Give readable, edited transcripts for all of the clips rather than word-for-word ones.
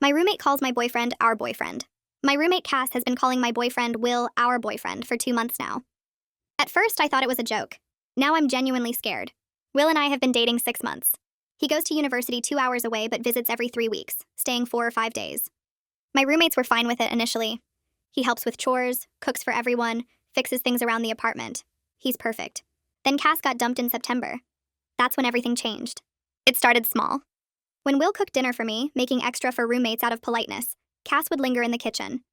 My roommate calls my boyfriend our boyfriend. My roommate Cass has been calling my boyfriend Will our boyfriend for 2 months now. At first, I thought it was a joke. Now I'm genuinely scared. Will and I have been dating 6 months. He goes to university 2 hours away but visits every 3 weeks, staying 4 or 5 days. My roommates were fine with it initially. He helps with chores, cooks for everyone, fixes things around the apartment. He's perfect. Then Cass got dumped in September. That's when everything changed. It started small. When Will cooked dinner for me, making extra for roommates out of politeness, Cass would linger in the kitchen.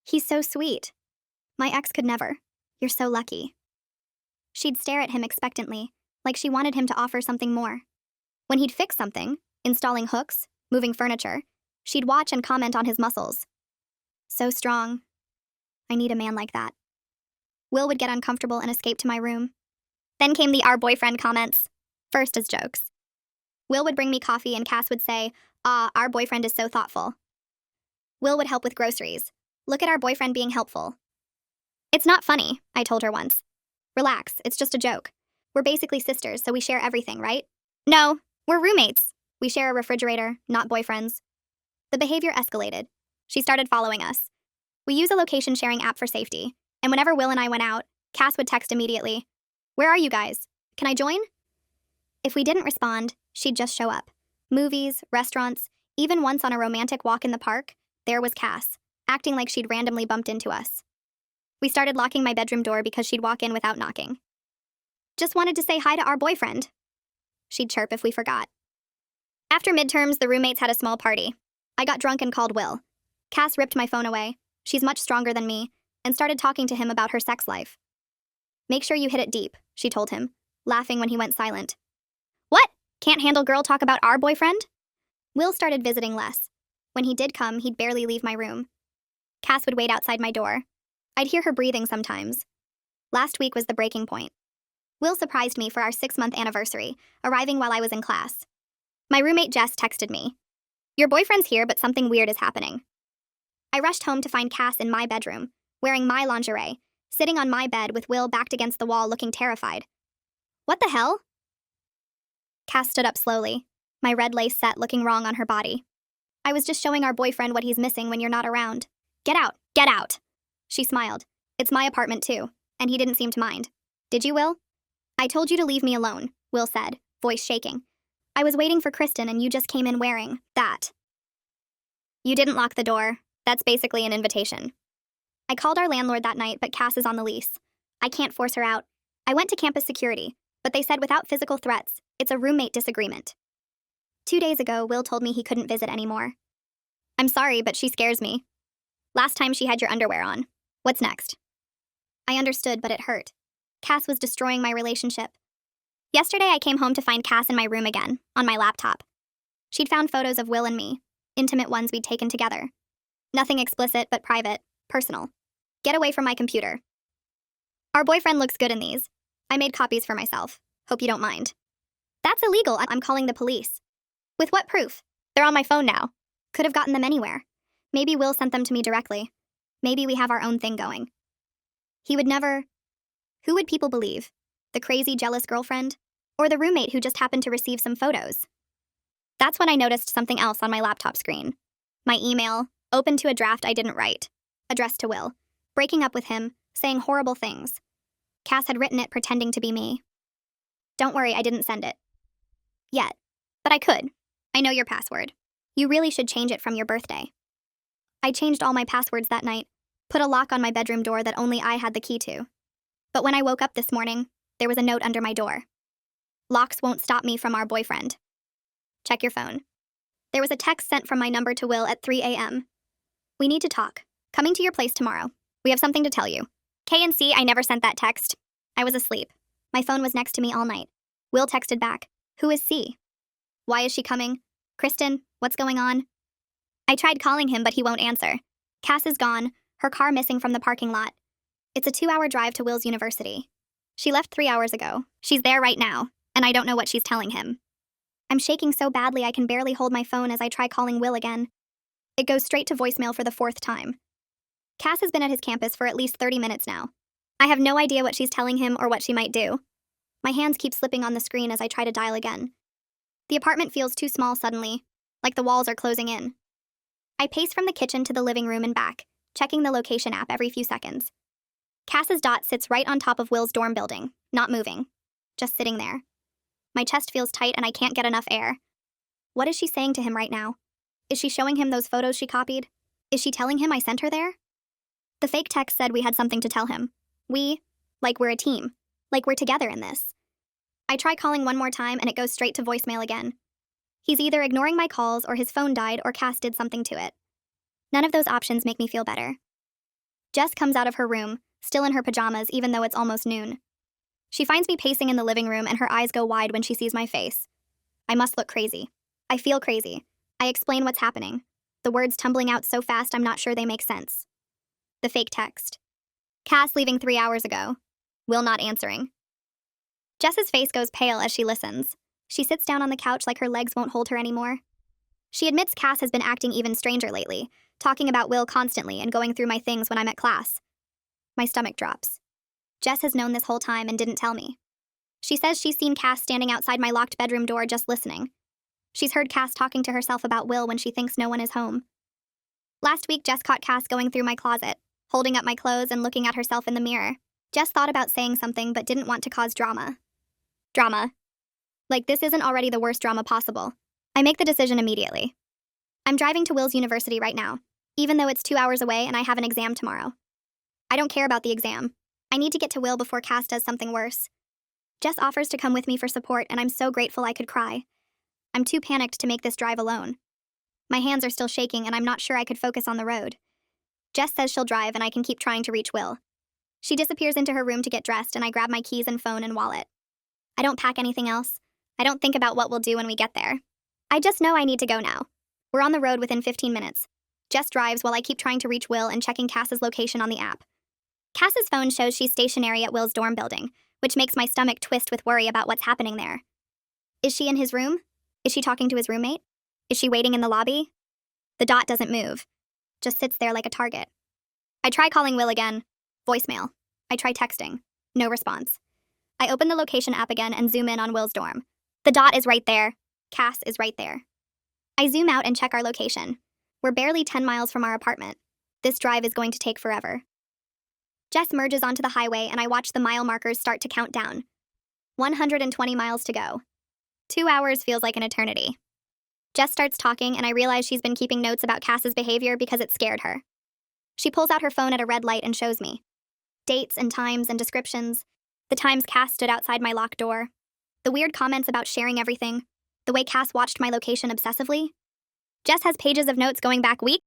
He's so sweet. My ex could never. You're so lucky. She'd stare at him expectantly, like she wanted him to offer something more. When he'd fix something, installing hooks, moving furniture, she'd watch and comment on his muscles. So strong. I need a man like that. Will would get uncomfortable and escape to my room. Then came the our boyfriend comments, first as jokes. Will would bring me coffee and Cass would say, our boyfriend is so thoughtful. Will would help with groceries. Look at our boyfriend being helpful. It's not funny, I told her once. Relax, it's just a joke. We're basically sisters, so we share everything, right? No, we're roommates. We share a refrigerator, not boyfriends. The behavior escalated. She started following us. We use a location sharing app for safety, and whenever Will and I went out, Cass would text immediately. Where are you guys? Can I join? If we didn't respond, she'd just show up. Movies, restaurants, even once on a romantic walk in the park, there was Cass, acting like she'd randomly bumped into us. We started locking my bedroom door because she'd walk in without knocking. Just wanted to say hi to our boyfriend. She'd chirp if we forgot. After midterms, the roommates had a small party. I got drunk and called Will. Cass ripped my phone away. She's much stronger than me, and started talking to him about her sex life. Make sure you hit it deep, she told him, laughing when he went silent. What? Can't handle girl talk about our boyfriend? Will started visiting less. When he did come, he'd barely leave my room. Cass would wait outside my door. I'd hear her breathing sometimes. Last week was the breaking point. Will surprised me for our 6-month anniversary, arriving while I was in class. My roommate Jess texted me. Your boyfriend's here, but something weird is happening. I rushed home to find Cass in my bedroom, wearing my lingerie, sitting on my bed with Will backed against the wall looking terrified. What the hell? Cass stood up slowly, my red lace set looking wrong on her body. I was just showing our boyfriend what he's missing when you're not around. Get out, get out. She smiled. It's my apartment too, and he didn't seem to mind. Did you, Will? I told you to leave me alone, Will said, voice shaking. I was waiting for Kristen and you just came in wearing that. You didn't lock the door. That's basically an invitation. I called our landlord that night, but Cass is on the lease. I can't force her out. I went to campus security, but they said without physical threats, it's a roommate disagreement. 2 days ago, Will told me he couldn't visit anymore. I'm sorry, but she scares me. Last time she had your underwear on. What's next? I understood, but it hurt. Cass was destroying my relationship. Yesterday, I came home to find Cass in my room again, on my laptop. She'd found photos of Will and me, intimate ones we'd taken together. Nothing explicit, but private, personal. Get away from my computer. Our boyfriend looks good in these. I made copies for myself. Hope you don't mind. That's illegal. I'm calling the police. With what proof? They're on my phone now. Could have gotten them anywhere. Maybe Will sent them to me directly. Maybe we have our own thing going. He would never... Who would people believe? The crazy, jealous girlfriend? Or the roommate who just happened to receive some photos? That's when I noticed something else on my laptop screen. My email, open to a draft I didn't write. Addressed to Will. Breaking up with him, saying horrible things. Cass had written it pretending to be me. Don't worry, I didn't send it. Yet. But I could. I know your password. You really should change it from your birthday. I changed all my passwords that night, put a lock on my bedroom door that only I had the key to. But when I woke up this morning, there was a note under my door. Locks won't stop me from our boyfriend. Check your phone. There was a text sent from my number to Will at 3 a.m. We need to talk. Coming to your place tomorrow. We have something to tell you. K&C, I never sent that text. I was asleep. My phone was next to me all night. Will texted back. Who is C? Why is she coming? Kristen, what's going on? I tried calling him, but he won't answer. Cass is gone, her car missing from the parking lot. It's a 2-hour drive to Will's university. She left 3 hours ago. She's there right now, and I don't know what she's telling him. I'm shaking so badly I can barely hold my phone as I try calling Will again. It goes straight to voicemail for the 4th time. Cass has been at his campus for at least 30 minutes now. I have no idea what she's telling him or what she might do. My hands keep slipping on the screen as I try to dial again. The apartment feels too small suddenly, like the walls are closing in. I pace from the kitchen to the living room and back, checking the location app every few seconds. Cass's dot sits right on top of Will's dorm building, not moving, just sitting there. My chest feels tight and I can't get enough air. What is she saying to him right now? Is she showing him those photos she copied? Is she telling him I sent her there? The fake text said we had something to tell him. Like we're a team. Like we're together in this. I try calling one more time and it goes straight to voicemail again. He's either ignoring my calls or his phone died or Cass did something to it. None of those options make me feel better. Jess comes out of her room, still in her pajamas even though it's almost noon. She finds me pacing in the living room and her eyes go wide when she sees my face. I must look crazy. I feel crazy. I explain what's happening. The words tumbling out so fast I'm not sure they make sense. The fake text. Cass leaving 3 hours ago. Will not answering. Jess's face goes pale as she listens. She sits down on the couch like her legs won't hold her anymore. She admits Cass has been acting even stranger lately, talking about Will constantly and going through my things when I'm at class. My stomach drops. Jess has known this whole time and didn't tell me. She says she's seen Cass standing outside my locked bedroom door just listening. She's heard Cass talking to herself about Will when she thinks no one is home. Last week, Jess caught Cass going through my closet, holding up my clothes and looking at herself in the mirror. Jess thought about saying something but didn't want to cause drama. Drama. Like this isn't already the worst drama possible. I make the decision immediately. I'm driving to Will's university right now, even though it's 2 hours away and I have an exam tomorrow. I don't care about the exam. I need to get to Will before Cass does something worse. Jess offers to come with me for support and I'm so grateful I could cry. I'm too panicked to make this drive alone. My hands are still shaking and I'm not sure I could focus on the road. Jess says she'll drive and I can keep trying to reach Will. She disappears into her room to get dressed and I grab my keys and phone and wallet. I don't pack anything else. I don't think about what we'll do when we get there. I just know I need to go now. We're on the road within 15 minutes. Jess drives while I keep trying to reach Will and checking Cass's location on the app. Cass's phone shows she's stationary at Will's dorm building, which makes my stomach twist with worry about what's happening there. Is she in his room? Is she talking to his roommate? Is she waiting in the lobby? The dot doesn't move. Just sits there like a target. I try calling Will again. Voicemail. I try texting. No response. I open the location app again and zoom in on Will's dorm. The dot is right there. Cass is right there. I zoom out and check our location. We're barely 10 miles from our apartment. This drive is going to take forever. Jess merges onto the highway and I watch the mile markers start to count down. 120 miles to go. 2 hours feels like an eternity. Jess starts talking and I realize she's been keeping notes about Cass's behavior because it scared her. She pulls out her phone at a red light and shows me. Dates and times and descriptions. The times Cass stood outside my locked door. The weird comments about sharing everything. The way Cass watched my location obsessively. Jess has pages of notes going back weeks.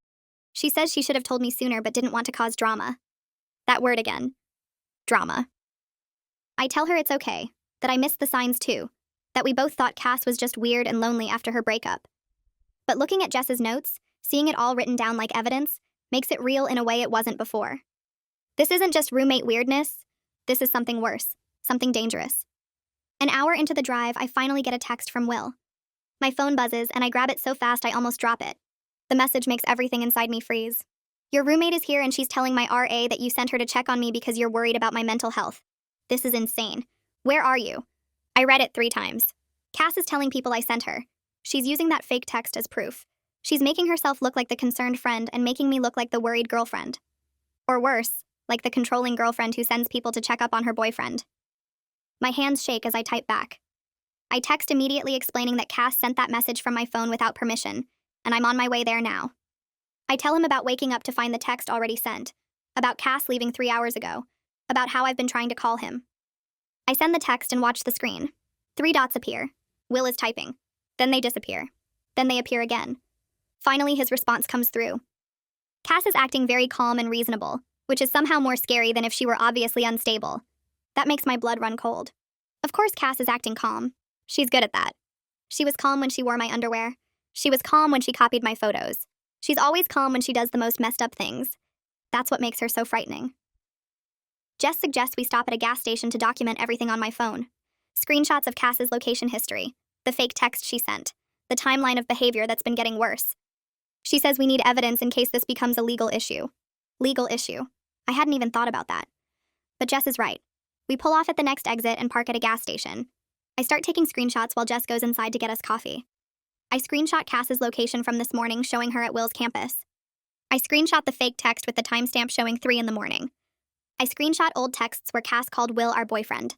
She says she should have told me sooner but didn't want to cause drama. That word again. Drama. I tell her it's okay, that I missed the signs too, that we both thought Cass was just weird and lonely after her breakup. But looking at Jess's notes, seeing it all written down like evidence, makes it real in a way it wasn't before. This isn't just roommate weirdness. This is something worse, something dangerous. An hour into the drive, I finally get a text from Will. My phone buzzes and I grab it so fast I almost drop it. The message makes everything inside me freeze. Your roommate is here and she's telling my RA that you sent her to check on me because you're worried about my mental health. This is insane. Where are you? I read it 3 times. Cass is telling people I sent her. She's using that fake text as proof. She's making herself look like the concerned friend and making me look like the worried girlfriend. Or worse, like the controlling girlfriend who sends people to check up on her boyfriend. My hands shake as I type back. I text immediately explaining that Cass sent that message from my phone without permission, and I'm on my way there now. I tell him about waking up to find the text already sent, about Cass leaving 3 hours ago, about how I've been trying to call him. I send the text and watch the screen. 3 dots appear. Will is typing. Then they disappear. Then they appear again. Finally, his response comes through. Cass is acting very calm and reasonable, which is somehow more scary than if she were obviously unstable. That makes my blood run cold. Of course Cass is acting calm. She's good at that. She was calm when she wore my underwear. She was calm when she copied my photos. She's always calm when she does the most messed up things. That's what makes her so frightening. Jess suggests we stop at a gas station to document everything on my phone. Screenshots of Cass's location history, the fake text she sent, the timeline of behavior that's been getting worse. She says we need evidence in case this becomes a legal issue. Legal issue. I hadn't even thought about that. But Jess is right. We pull off at the next exit and park at a gas station. I start taking screenshots while Jess goes inside to get us coffee. I screenshot Cass's location from this morning showing her at Will's campus. I screenshot the fake text with the timestamp showing 3 in the morning. I screenshot old texts where Cass called Will our boyfriend.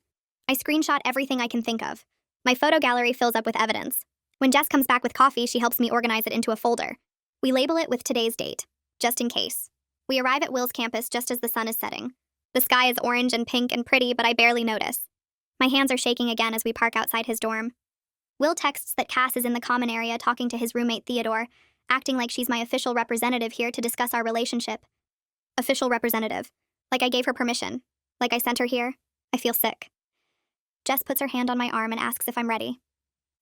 I screenshot everything I can think of. My photo gallery fills up with evidence. When Jess comes back with coffee, she helps me organize it into a folder. We label it with today's date, just in case. We arrive at Will's campus just as the sun is setting. The sky is orange and pink and pretty, but I barely notice. My hands are shaking again as we park outside his dorm. Will texts that Cass is in the common area talking to his roommate Theodore, acting like she's my official representative here to discuss our relationship. Official representative. Like I gave her permission. Like I sent her here. I feel sick. Jess puts her hand on my arm and asks if I'm ready.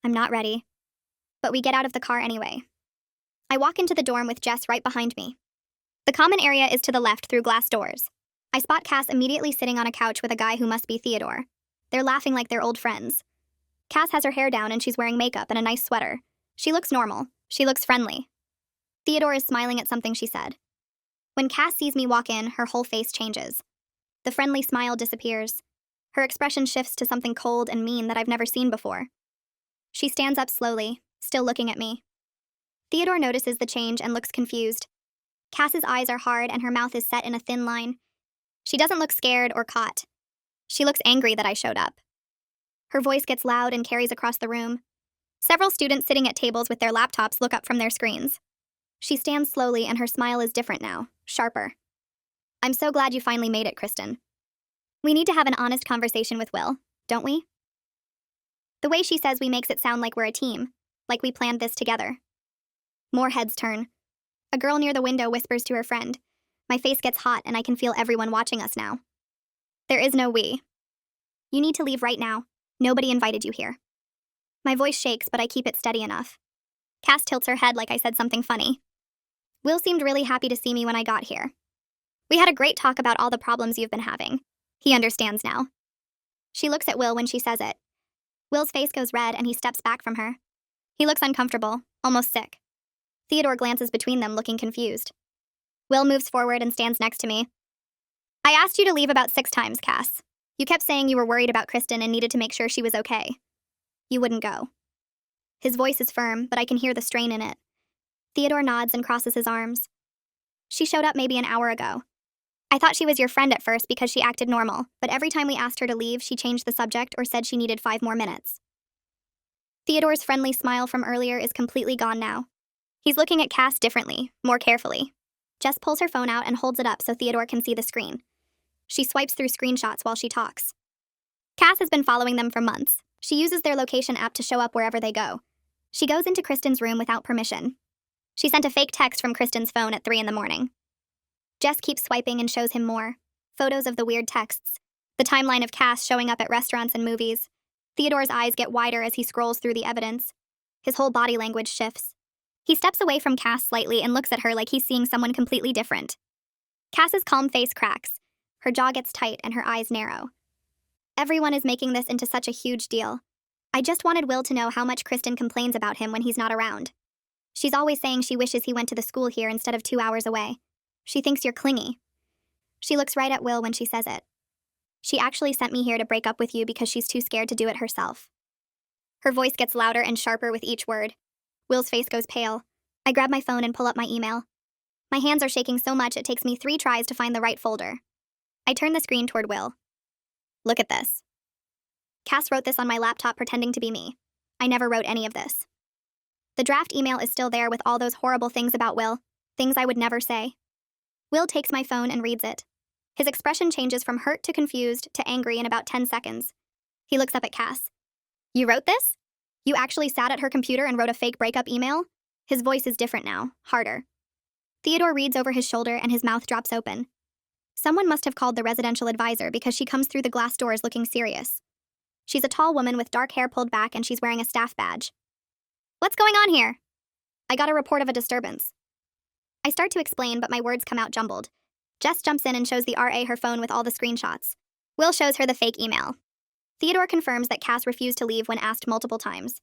I'm not ready. But we get out of the car anyway. I walk into the dorm with Jess right behind me. The common area is to the left through glass doors. I spot Cass immediately sitting on a couch with a guy who must be Theodore. They're laughing like they're old friends. Cass has her hair down and she's wearing makeup and a nice sweater. She looks normal. She looks friendly. Theodore is smiling at something she said. When Cass sees me walk in, her whole face changes. The friendly smile disappears. Her expression shifts to something cold and mean that I've never seen before. She stands up slowly, still looking at me. Theodore notices the change and looks confused. Cass's eyes are hard and her mouth is set in a thin line. She doesn't look scared or caught. She looks angry that I showed up. Her voice gets loud and carries across the room. Several students sitting at tables with their laptops look up from their screens. She stands slowly and her smile is different now, sharper. I'm so glad you finally made it, Kristen. We need to have an honest conversation with Will, don't we? The way she says we makes it sound like we're a team, like we planned this together. More heads turn. A girl near the window whispers to her friend. My face gets hot and I can feel everyone watching us now. There is no we. You need to leave right now. Nobody invited you here. My voice shakes, but I keep it steady enough. Cass tilts her head like I said something funny. Will seemed really happy to see me when I got here. We had a great talk about all the problems you've been having. He understands now. She looks at Will when she says it. Will's face goes red and he steps back from her. He looks uncomfortable, almost sick. Theodore glances between them, looking confused. Will moves forward and stands next to me. I asked you to leave about 6 times, Cass. You kept saying you were worried about Kristen and needed to make sure she was okay. You wouldn't go. His voice is firm, but I can hear the strain in it. Theodore nods and crosses his arms. She showed up maybe an hour ago. I thought she was your friend at first because she acted normal, but every time we asked her to leave, she changed the subject or said she needed 5 more minutes. Theodore's friendly smile from earlier is completely gone now. He's looking at Cass differently, more carefully. Jess pulls her phone out and holds it up so Theodore can see the screen. She swipes through screenshots while she talks. Cass has been following them for months. She uses their location app to show up wherever they go. She goes into Kristen's room without permission. She sent a fake text from Kristen's phone at 3 in the morning. Jess keeps swiping and shows him more. Photos of the weird texts. The timeline of Cass showing up at restaurants and movies. Theodore's eyes get wider as he scrolls through the evidence. His whole body language shifts. He steps away from Cass slightly and looks at her like he's seeing someone completely different. Cass's calm face cracks. Her jaw gets tight and her eyes narrow. Everyone is making this into such a huge deal. I just wanted Will to know how much Kristen complains about him when he's not around. She's always saying she wishes he went to the school here instead of 2 hours away. She thinks you're clingy. She looks right at Will when she says it. She actually sent me here to break up with you because she's too scared to do it herself. Her voice gets louder and sharper with each word. Will's face goes pale. I grab my phone and pull up my email. My hands are shaking so much it takes me 3 tries to find the right folder. I turn the screen toward Will. Look at this. Cass wrote this on my laptop pretending to be me. I never wrote any of this. The draft email is still there with all those horrible things about Will, things I would never say. Will takes my phone and reads it. His expression changes from hurt to confused to angry in about 10 seconds. He looks up at Cass. You wrote this? You actually sat at her computer and wrote a fake breakup email? His voice is different now, harder. Theodore reads over his shoulder and his mouth drops open. Someone must have called the residential advisor because she comes through the glass doors looking serious. She's a tall woman with dark hair pulled back and she's wearing a staff badge. What's going on here? I got a report of a disturbance. I start to explain, but my words come out jumbled. Jess jumps in and shows the RA her phone with all the screenshots. Will shows her the fake email. Theodore confirms that Cass refused to leave when asked multiple times.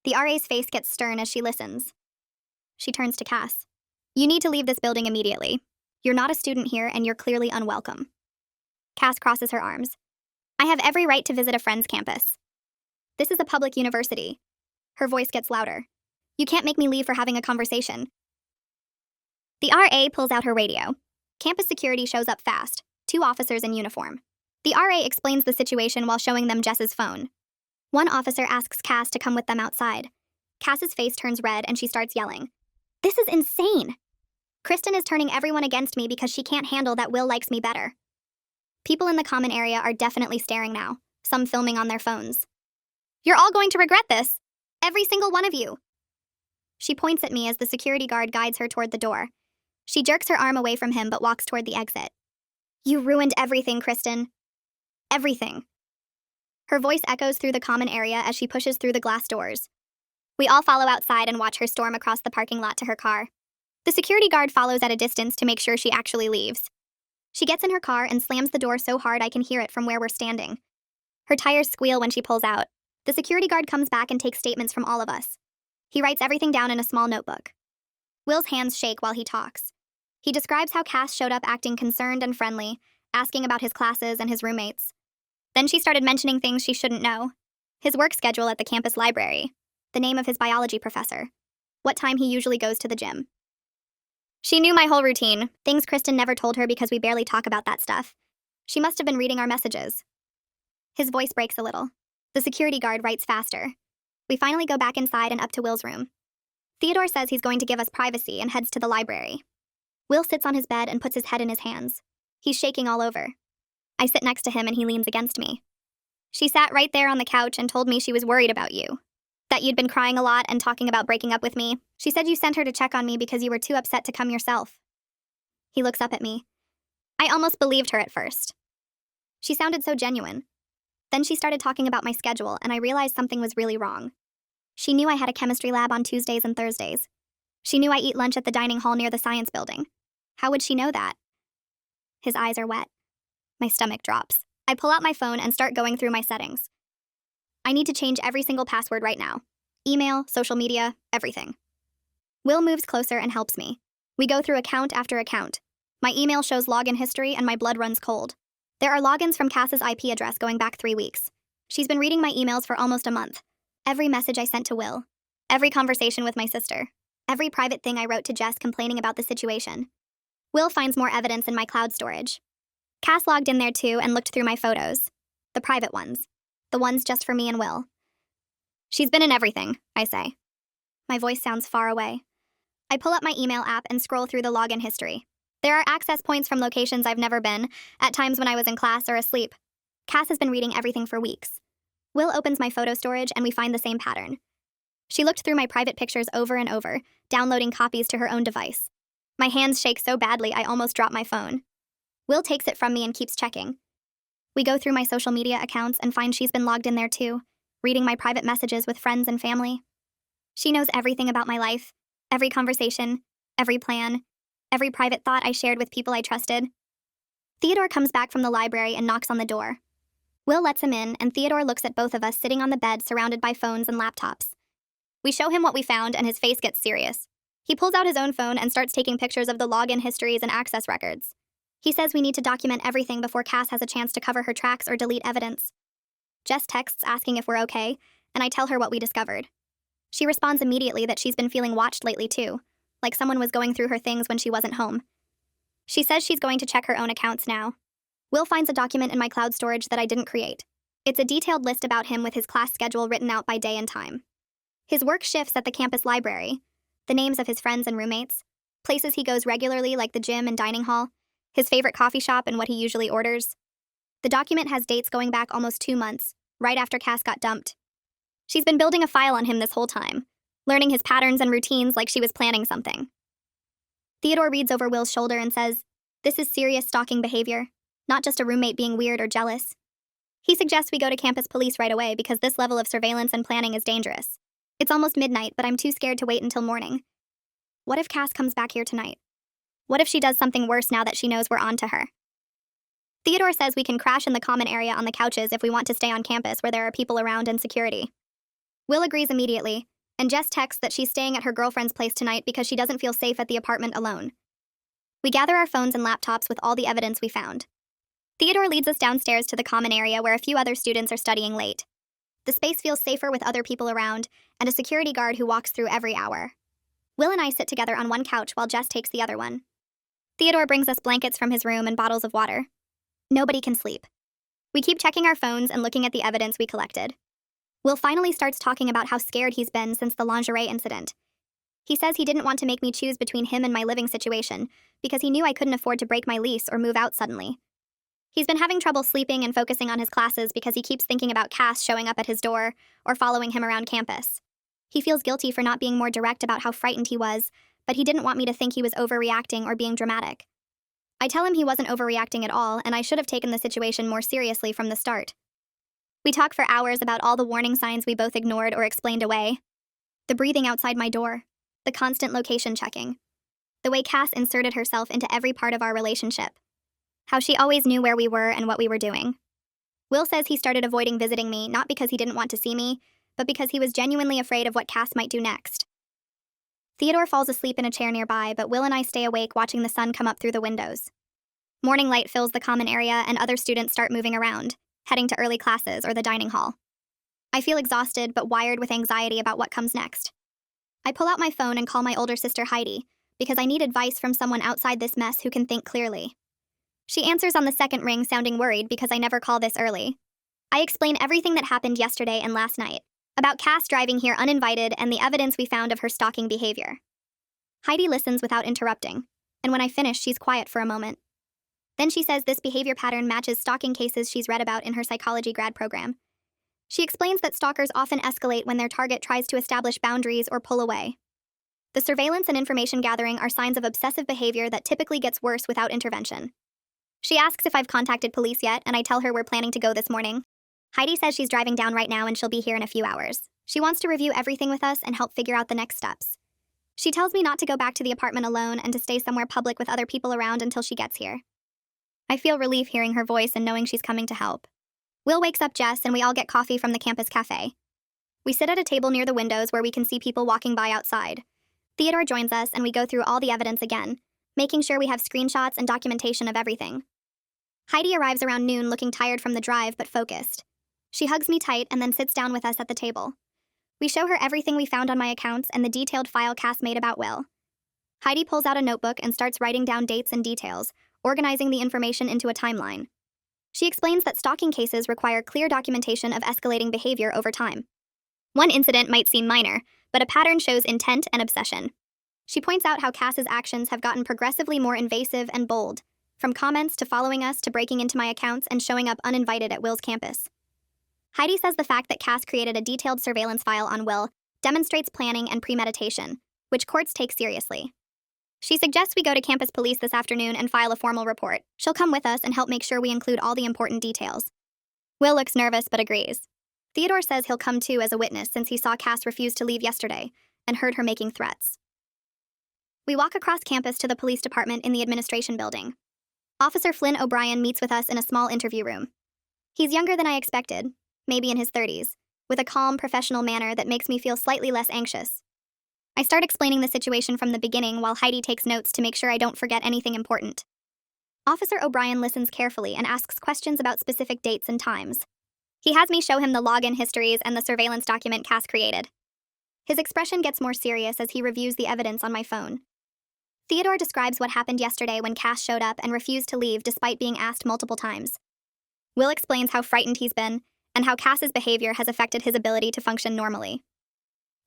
The RA's face gets stern as she listens. She turns to Cass. You need to leave this building immediately. You're not a student here and you're clearly unwelcome. Cass crosses her arms. I have every right to visit a friend's campus. This is a public university. Her voice gets louder. You can't make me leave for having a conversation. The RA pulls out her radio. Campus security shows up fast, 2 officers in uniform. The RA explains the situation while showing them Jess's phone. One officer asks Cass to come with them outside. Cass's face turns red and she starts yelling. This is insane! Kristen is turning everyone against me because she can't handle that Will likes me better. People in the common area are definitely staring now, some filming on their phones. You're all going to regret this! Every single one of you! She points at me as the security guard guides her toward the door. She jerks her arm away from him but walks toward the exit. You ruined everything, Kristen. Everything. Her voice echoes through the common area as she pushes through the glass doors. We all follow outside and watch her storm across the parking lot to her car. The security guard follows at a distance to make sure she actually leaves. She gets in her car and slams the door so hard I can hear it from where we're standing. Her tires squeal when she pulls out. The security guard comes back and takes statements from all of us. He writes everything down in a small notebook. Will's hands shake while he talks. He describes how Cass showed up acting concerned and friendly, asking about his classes and his roommates. Then she started mentioning things she shouldn't know. His work schedule at the campus library, the name of his biology professor, what time he usually goes to the gym. She knew my whole routine, things Kristen never told her because we barely talk about that stuff. She must have been reading our messages. His voice breaks a little. The security guard writes faster. We finally go back inside and up to Will's room. Theodore says he's going to give us privacy and heads to the library. Will sits on his bed and puts his head in his hands. He's shaking all over. I sit next to him and he leans against me. She sat right there on the couch and told me she was worried about you. That you'd been crying a lot and talking about breaking up with me. She said you sent her to check on me because you were too upset to come yourself. He looks up at me. I almost believed her at first. She sounded so genuine. Then she started talking about my schedule and I realized something was really wrong. She knew I had a chemistry lab on Tuesdays and Thursdays. She knew I eat lunch at the dining hall near the science building. How would she know that? His eyes are wet. My stomach drops. I pull out my phone and start going through my settings. I need to change every single password right now. Email, social media, everything. Will moves closer and helps me. We go through account after account. My email shows login history and my blood runs cold. There are logins from Cass's IP address going back 3 weeks. She's been reading my emails for almost a month. Every message I sent to Will. Every conversation with my sister. Every private thing I wrote to Jess complaining about the situation. Will finds more evidence in my cloud storage. Cass logged in there too and looked through my photos. The private ones. The ones just for me and Will. She's been in everything, I say. My voice sounds far away. I pull up my email app and scroll through the login history. There are access points from locations I've never been, at times when I was in class or asleep. Cass has been reading everything for weeks. Will opens my photo storage and we find the same pattern. She looked through my private pictures over and over, downloading copies to her own device. My hands shake so badly I almost drop my phone. Will takes it from me and keeps checking. We go through my social media accounts and find she's been logged in there too, reading my private messages with friends and family. She knows everything about my life, every conversation, every plan, every private thought I shared with people I trusted. Theodore comes back from the library and knocks on the door. Will lets him in, and Theodore looks at both of us sitting on the bed surrounded by phones and laptops. We show him what we found, and his face gets serious. He pulls out his own phone and starts taking pictures of the login histories and access records. He says we need to document everything before Cass has a chance to cover her tracks or delete evidence. Jess texts asking if we're okay, and I tell her what we discovered. She responds immediately that she's been feeling watched lately too, like someone was going through her things when she wasn't home. She says she's going to check her own accounts now. Will finds a document in my cloud storage that I didn't create. It's a detailed list about him with his class schedule written out by day and time. His work shifts at the campus library, the names of his friends and roommates, places he goes regularly like the gym and dining hall, his favorite coffee shop and what he usually orders. The document has dates going back almost 2 months, right after Cass got dumped. She's been building a file on him this whole time, learning his patterns and routines like she was planning something. Theodore reads over Will's shoulder and says, "This is serious stalking behavior, not just a roommate being weird or jealous." He suggests we go to campus police right away because this level of surveillance and planning is dangerous. It's almost midnight, but I'm too scared to wait until morning. What if Cass comes back here tonight? What if she does something worse now that she knows we're on to her? Theodore says we can crash in the common area on the couches if we want to stay on campus where there are people around and security. Will agrees immediately, and Jess texts that she's staying at her girlfriend's place tonight because she doesn't feel safe at the apartment alone. We gather our phones and laptops with all the evidence we found. Theodore leads us downstairs to the common area where a few other students are studying late. The space feels safer with other people around, and a security guard who walks through every hour. Will and I sit together on one couch while Jess takes the other one. Theodore brings us blankets from his room and bottles of water. Nobody can sleep. We keep checking our phones and looking at the evidence we collected. Will finally starts talking about how scared he's been since the lingerie incident. He says he didn't want to make me choose between him and my living situation because he knew I couldn't afford to break my lease or move out suddenly. He's been having trouble sleeping and focusing on his classes because he keeps thinking about Cass showing up at his door or following him around campus. He feels guilty for not being more direct about how frightened he was, but he didn't want me to think he was overreacting or being dramatic. I tell him he wasn't overreacting at all, and I should have taken the situation more seriously from the start. We talk for hours about all the warning signs we both ignored or explained away. The breathing outside my door, the constant location checking, the way Cass inserted herself into every part of our relationship, how she always knew where we were and what we were doing. Will says he started avoiding visiting me not because he didn't want to see me, but because he was genuinely afraid of what Cass might do next. Theodore falls asleep in a chair nearby, but Will and I stay awake watching the sun come up through the windows. Morning light fills the common area and other students start moving around, heading to early classes or the dining hall. I feel exhausted but wired with anxiety about what comes next. I pull out my phone and call my older sister Heidi, because I need advice from someone outside this mess who can think clearly. She answers on the second ring, sounding worried because I never call this early. I explain everything that happened yesterday and last night, about Cass driving here uninvited and the evidence we found of her stalking behavior. Heidi listens without interrupting, and when I finish, she's quiet for a moment. Then she says this behavior pattern matches stalking cases she's read about in her psychology grad program. She explains that stalkers often escalate when their target tries to establish boundaries or pull away. The surveillance and information gathering are signs of obsessive behavior that typically gets worse without intervention. She asks if I've contacted police yet, and I tell her we're planning to go this morning. Heidi says she's driving down right now and she'll be here in a few hours. She wants to review everything with us and help figure out the next steps. She tells me not to go back to the apartment alone and to stay somewhere public with other people around until she gets here. I feel relief hearing her voice and knowing she's coming to help. Will wakes up Jess and we all get coffee from the campus cafe. We sit at a table near the windows where we can see people walking by outside. Theodore joins us and we go through all the evidence again, making sure we have screenshots and documentation of everything. Heidi arrives around noon looking tired from the drive but focused. She hugs me tight and then sits down with us at the table. We show her everything we found on my accounts and the detailed file Cass made about Will. Heidi pulls out a notebook and starts writing down dates and details, organizing the information into a timeline. She explains that stalking cases require clear documentation of escalating behavior over time. One incident might seem minor, but a pattern shows intent and obsession. She points out how Cass's actions have gotten progressively more invasive and bold, from comments to following us to breaking into my accounts and showing up uninvited at Will's campus. Heidi says the fact that Cass created a detailed surveillance file on Will demonstrates planning and premeditation, which courts take seriously. She suggests we go to campus police this afternoon and file a formal report. She'll come with us and help make sure we include all the important details. Will looks nervous but agrees. Theodore says he'll come too as a witness since he saw Cass refuse to leave yesterday and heard her making threats. We walk across campus to the police department in the administration building. Officer Flynn O'Brien meets with us in a small interview room. He's younger than I expected, maybe in his 30s, with a calm, professional manner that makes me feel slightly less anxious. I start explaining the situation from the beginning while Heidi takes notes to make sure I don't forget anything important. Officer O'Brien listens carefully and asks questions about specific dates and times. He has me show him the login histories and the surveillance document Cass created. His expression gets more serious as he reviews the evidence on my phone. Theodore describes what happened yesterday when Cass showed up and refused to leave despite being asked multiple times. Will explains how frightened he's been and how Cass's behavior has affected his ability to function normally.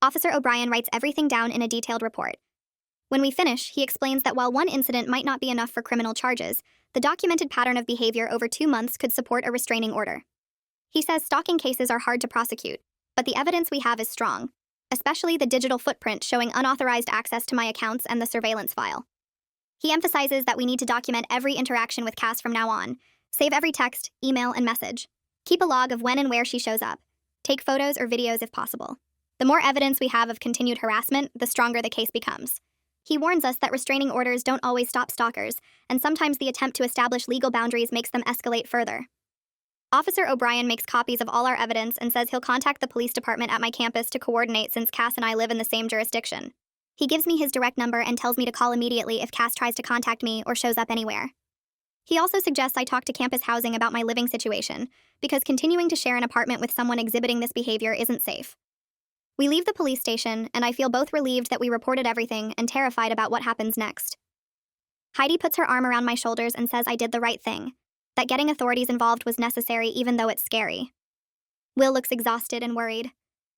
Officer O'Brien writes everything down in a detailed report. When we finish, he explains that while one incident might not be enough for criminal charges, the documented pattern of behavior over 2 months could support a restraining order. He says stalking cases are hard to prosecute, but the evidence we have is strong, especially the digital footprint showing unauthorized access to my accounts and the surveillance file. He emphasizes that we need to document every interaction with Cass from now on, save every text, email, and message. Keep a log of when and where she shows up. Take photos or videos if possible. The more evidence we have of continued harassment, the stronger the case becomes. He warns us that restraining orders don't always stop stalkers, and sometimes the attempt to establish legal boundaries makes them escalate further. Officer O'Brien makes copies of all our evidence and says he'll contact the police department at my campus to coordinate since Cass and I live in the same jurisdiction. He gives me his direct number and tells me to call immediately if Cass tries to contact me or shows up anywhere. He also suggests I talk to campus housing about my living situation, because continuing to share an apartment with someone exhibiting this behavior isn't safe. We leave the police station, and I feel both relieved that we reported everything and terrified about what happens next. Heidi puts her arm around my shoulders and says I did the right thing, that getting authorities involved was necessary even though it's scary. Will looks exhausted and worried.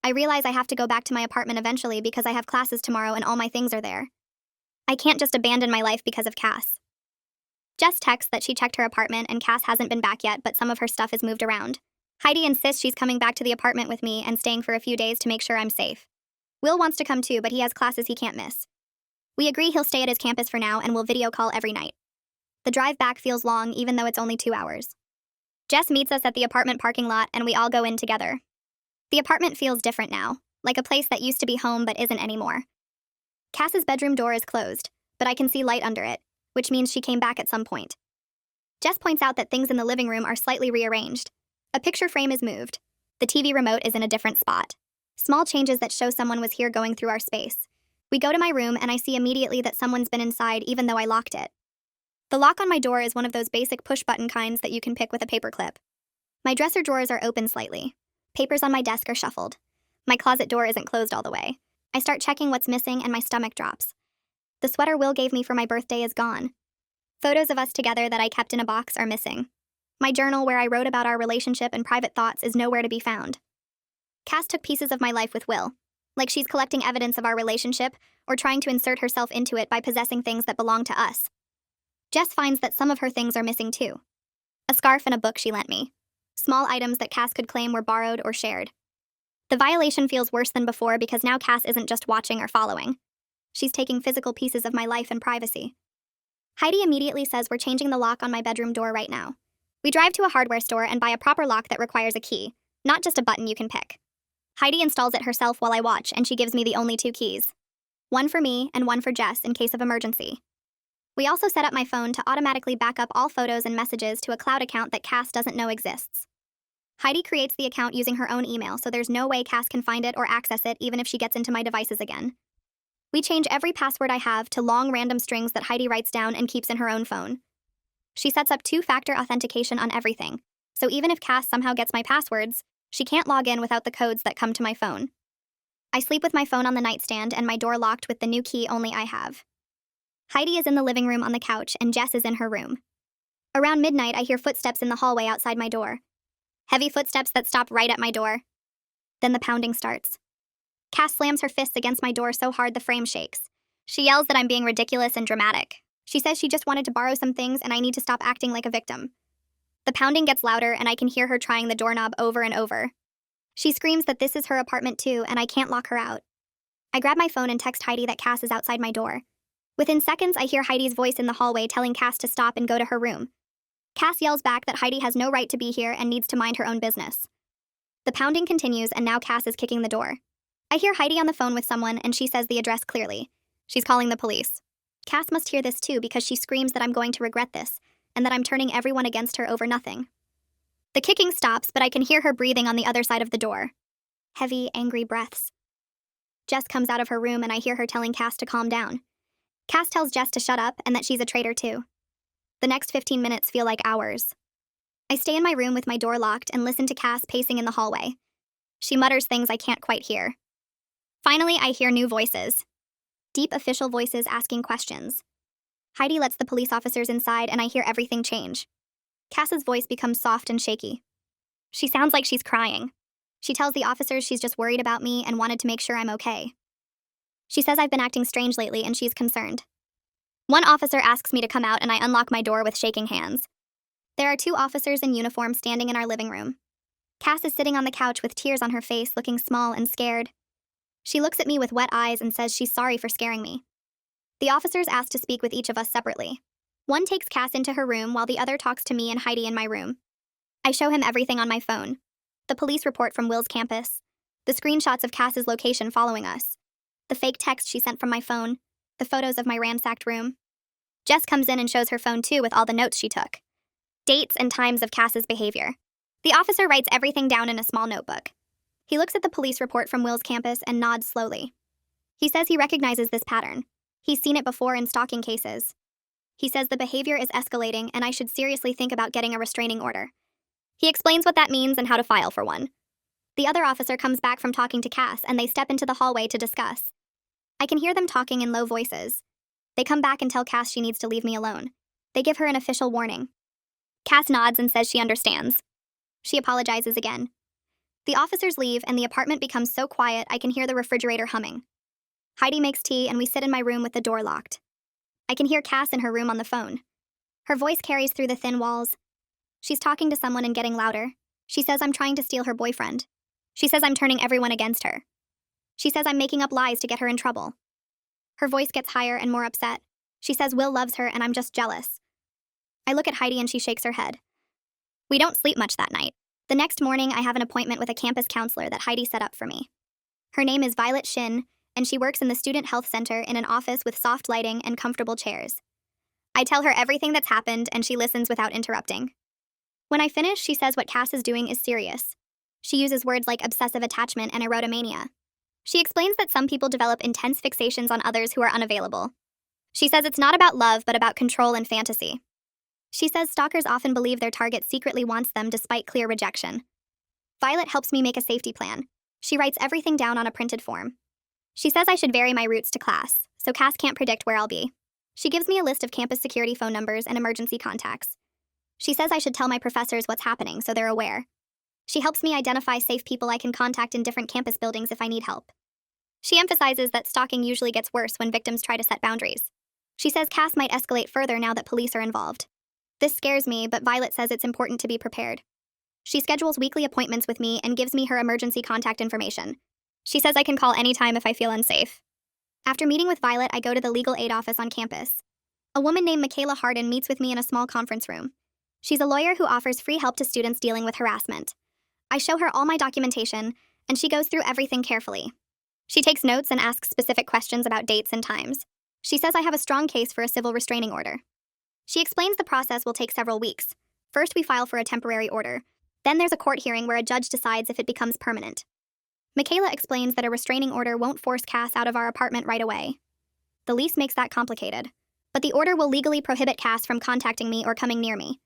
I realize I have to go back to my apartment eventually because I have classes tomorrow and all my things are there. I can't just abandon my life because of Cass. Jess texts that she checked her apartment and Cass hasn't been back yet, but some of her stuff is moved around. Heidi insists she's coming back to the apartment with me and staying for a few days to make sure I'm safe. Will wants to come too, but he has classes he can't miss. We agree he'll stay at his campus for now and we'll video call every night. The drive back feels long even though it's only 2 hours. Jess meets us at the apartment parking lot and we all go in together. The apartment feels different now, like a place that used to be home but isn't anymore. Cass's bedroom door is closed, but I can see light under it, which means she came back at some point. Jess points out that things in the living room are slightly rearranged. A picture frame is moved. The TV remote is in a different spot. Small changes that show someone was here going through our space. We go to my room and I see immediately that someone's been inside even though I locked it. The lock on my door is one of those basic push-button kinds that you can pick with a paperclip. My dresser drawers are open slightly. Papers on my desk are shuffled. My closet door isn't closed all the way. I start checking what's missing and my stomach drops. The sweater Will gave me for my birthday is gone. Photos of us together that I kept in a box are missing. My journal where I wrote about our relationship and private thoughts is nowhere to be found. Cass took pieces of my life with Will, like she's collecting evidence of our relationship or trying to insert herself into it by possessing things that belong to us. Jess finds that some of her things are missing too. A scarf and a book she lent me. Small items that Cass could claim were borrowed or shared. The violation feels worse than before because now Cass isn't just watching or following. She's taking physical pieces of my life and privacy. Heidi immediately says we're changing the lock on my bedroom door right now. We drive to a hardware store and buy a proper lock that requires a key, not just a button you can pick. Heidi installs it herself while I watch, and she gives me the only 2 keys. One for me and one for Jess in case of emergency. We also set up my phone to automatically back up all photos and messages to a cloud account that Cass doesn't know exists. Heidi creates the account using her own email, so there's no way Cass can find it or access it even if she gets into my devices again. We change every password I have to long random strings that Heidi writes down and keeps in her own phone. She sets up 2-factor authentication on everything, so even if Cass somehow gets my passwords, she can't log in without the codes that come to my phone. I sleep with my phone on the nightstand and my door locked with the new key only I have. Heidi is in the living room on the couch and Jess is in her room. Around midnight, I hear footsteps in the hallway outside my door. Heavy footsteps that stop right at my door. Then the pounding starts. Cass slams her fists against my door so hard the frame shakes. She yells that I'm being ridiculous and dramatic. She says she just wanted to borrow some things and I need to stop acting like a victim. The pounding gets louder and I can hear her trying the doorknob over and over. She screams that this is her apartment too and I can't lock her out. I grab my phone and text Heidi that Cass is outside my door. Within seconds, I hear Heidi's voice in the hallway telling Cass to stop and go to her room. Cass yells back that Heidi has no right to be here and needs to mind her own business. The pounding continues and now Cass is kicking the door. I hear Heidi on the phone with someone and she says the address clearly. She's calling the police. Cass must hear this too because she screams that I'm going to regret this and that I'm turning everyone against her over nothing. The kicking stops, but I can hear her breathing on the other side of the door. Heavy, angry breaths. Jess comes out of her room and I hear her telling Cass to calm down. Cass tells Jess to shut up and that she's a traitor too. The next 15 minutes feel like hours. I stay in my room with my door locked and listen to Cass pacing in the hallway. She mutters things I can't quite hear. Finally, I hear new voices. Deep official voices asking questions. Heidi lets the police officers inside and I hear everything change. Cass's voice becomes soft and shaky. She sounds like she's crying. She tells the officers she's just worried about me and wanted to make sure I'm okay. She says I've been acting strange lately and she's concerned. One officer asks me to come out and I unlock my door with shaking hands. There are 2 officers in uniform standing in our living room. Cass is sitting on the couch with tears on her face, looking small and scared. She looks at me with wet eyes and says she's sorry for scaring me. The officers ask to speak with each of us separately. One takes Cass into her room while the other talks to me and Heidi in my room. I show him everything on my phone. The police report from Will's campus. The screenshots of Cass's location following us. The fake text she sent from my phone. The photos of my ransacked room. Jess comes in and shows her phone too with all the notes she took. Dates and times of Cass's behavior. The officer writes everything down in a small notebook. He looks at the police report from Will's campus and nods slowly. He says he recognizes this pattern. He's seen it before in stalking cases. He says the behavior is escalating and I should seriously think about getting a restraining order. He explains what that means and how to file for one. The other officer comes back from talking to Cass and they step into the hallway to discuss. I can hear them talking in low voices. They come back and tell Cass she needs to leave me alone. They give her an official warning. Cass nods and says she understands. She apologizes again. The officers leave and the apartment becomes so quiet I can hear the refrigerator humming. Heidi makes tea and we sit in my room with the door locked. I can hear Cass in her room on the phone. Her voice carries through the thin walls. She's talking to someone and getting louder. She says I'm trying to steal her boyfriend. She says I'm turning everyone against her. She says I'm making up lies to get her in trouble. Her voice gets higher and more upset. She says Will loves her and I'm just jealous. I look at Heidi and she shakes her head. We don't sleep much that night. The next morning, I have an appointment with a campus counselor that Heidi set up for me. Her name is Violet Shin, and she works in the Student Health Center in an office with soft lighting and comfortable chairs. I tell her everything that's happened and she listens without interrupting. When I finish, she says what Cass is doing is serious. She uses words like obsessive attachment and erotomania. She explains that some people develop intense fixations on others who are unavailable. She says it's not about love, but about control and fantasy. She says stalkers often believe their target secretly wants them despite clear rejection. Violet helps me make a safety plan. She writes everything down on a printed form. She says I should vary my routes to class, so Cass can't predict where I'll be. She gives me a list of campus security phone numbers and emergency contacts. She says I should tell my professors what's happening so they're aware. She helps me identify safe people I can contact in different campus buildings if I need help. She emphasizes that stalking usually gets worse when victims try to set boundaries. She says Cass might escalate further now that police are involved. This scares me, but Violet says it's important to be prepared. She schedules weekly appointments with me and gives me her emergency contact information. She says I can call anytime if I feel unsafe. After meeting with Violet, I go to the legal aid office on campus. A woman named Michaela Harden meets with me in a small conference room. She's a lawyer who offers free help to students dealing with harassment. I show her all my documentation, and she goes through everything carefully. She takes notes and asks specific questions about dates and times. She says I have a strong case for a civil restraining order. She explains the process will take several weeks. First, we file for a temporary order. Then there's a court hearing where a judge decides if it becomes permanent. Michaela explains that a restraining order won't force Cass out of our apartment right away. The lease makes that complicated. But the order will legally prohibit Cass from contacting me or coming near me.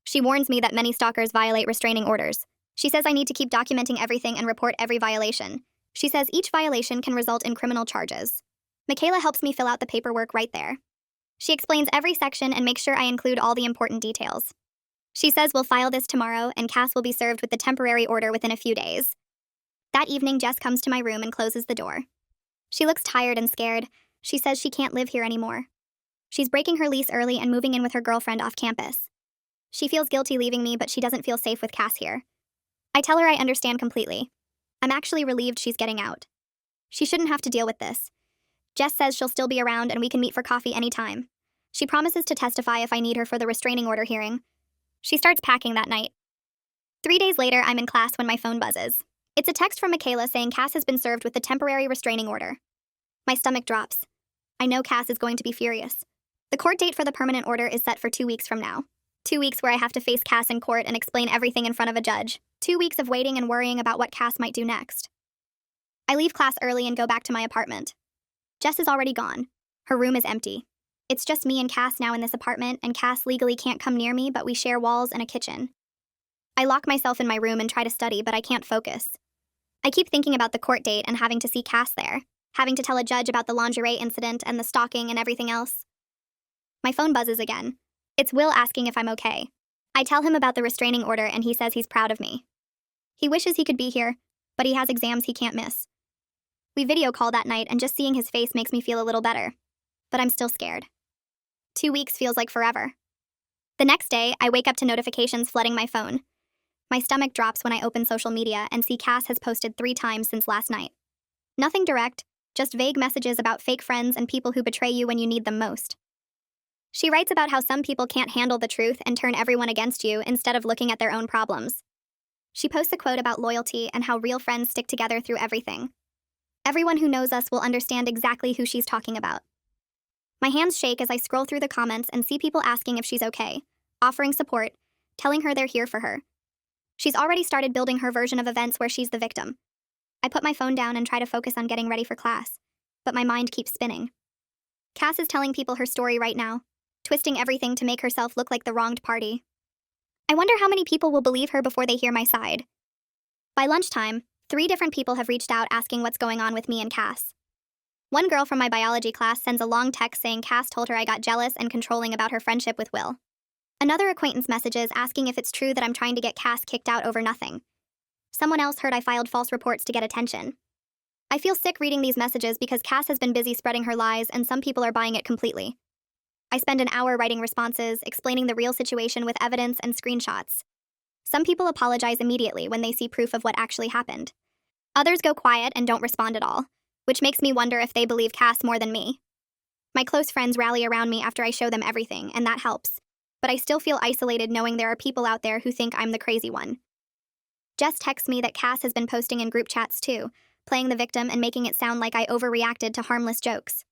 She warns me that many stalkers violate restraining orders. She says I need to keep documenting everything and report every violation. She says each violation can result in criminal charges. Michaela helps me fill out the paperwork right there. She explains every section and makes sure I include all the important details. She says we'll file this tomorrow and Cass will be served with the temporary order within a few days. That evening, Jess comes to my room and closes the door. She looks tired and scared. She says she can't live here anymore. She's breaking her lease early and moving in with her girlfriend off campus. She feels guilty leaving me, but she doesn't feel safe with Cass here. I tell her I understand completely. I'm actually relieved she's getting out. She shouldn't have to deal with this. Jess says she'll still be around and we can meet for coffee anytime. She promises to testify if I need her for the restraining order hearing. She starts packing that night. 3 days later, I'm in class when my phone buzzes. It's a text from Michaela saying Cass has been served with the temporary restraining order. My stomach drops. I know Cass is going to be furious. The court date for the permanent order is set for 2 weeks from now. 2 weeks where I have to face Cass in court and explain everything in front of a judge. 2 weeks of waiting and worrying about what Cass might do next. I leave class early and go back to my apartment. Jess is already gone. Her room is empty. It's just me and Cass now in this apartment, and Cass legally can't come near me, but we share walls and a kitchen. I lock myself in my room and try to study, but I can't focus. I keep thinking about the court date and having to see Cass there, having to tell a judge about the lingerie incident and the stalking and everything else. My phone buzzes again. It's Will asking if I'm okay. I tell him about the restraining order and he says he's proud of me. He wishes he could be here, but he has exams he can't miss. We video call that night and just seeing his face makes me feel a little better. But I'm still scared. 2 weeks feels like forever. The next day, I wake up to notifications flooding my phone. My stomach drops when I open social media and see Cass has posted 3 times since last night. Nothing direct, just vague messages about fake friends and people who betray you when you need them most. She writes about how some people can't handle the truth and turn everyone against you instead of looking at their own problems. She posts a quote about loyalty and how real friends stick together through everything. Everyone who knows us will understand exactly who she's talking about. My hands shake as I scroll through the comments and see people asking if she's okay, offering support, telling her they're here for her. She's already started building her version of events where she's the victim. I put my phone down and try to focus on getting ready for class, but my mind keeps spinning. Cass is telling people her story right now. twisting everything to make herself look like the wronged party. I wonder how many people will believe her before they hear my side. By lunchtime, 3 different people have reached out asking what's going on with me and Cass. One girl from my biology class sends a long text saying Cass told her I got jealous and controlling about her friendship with Will. Another acquaintance messages asking if it's true that I'm trying to get Cass kicked out over nothing. Someone else heard I filed false reports to get attention. I feel sick reading these messages because Cass has been busy spreading her lies and some people are buying it completely. I spend an hour writing responses, explaining the real situation with evidence and screenshots. Some people apologize immediately when they see proof of what actually happened. Others go quiet and don't respond at all, which makes me wonder if they believe Cass more than me. My close friends rally around me after I show them everything, and that helps. But I still feel isolated knowing there are people out there who think I'm the crazy one. Jess texts me that Cass has been posting in group chats too, playing the victim and making it sound like I overreacted to harmless jokes.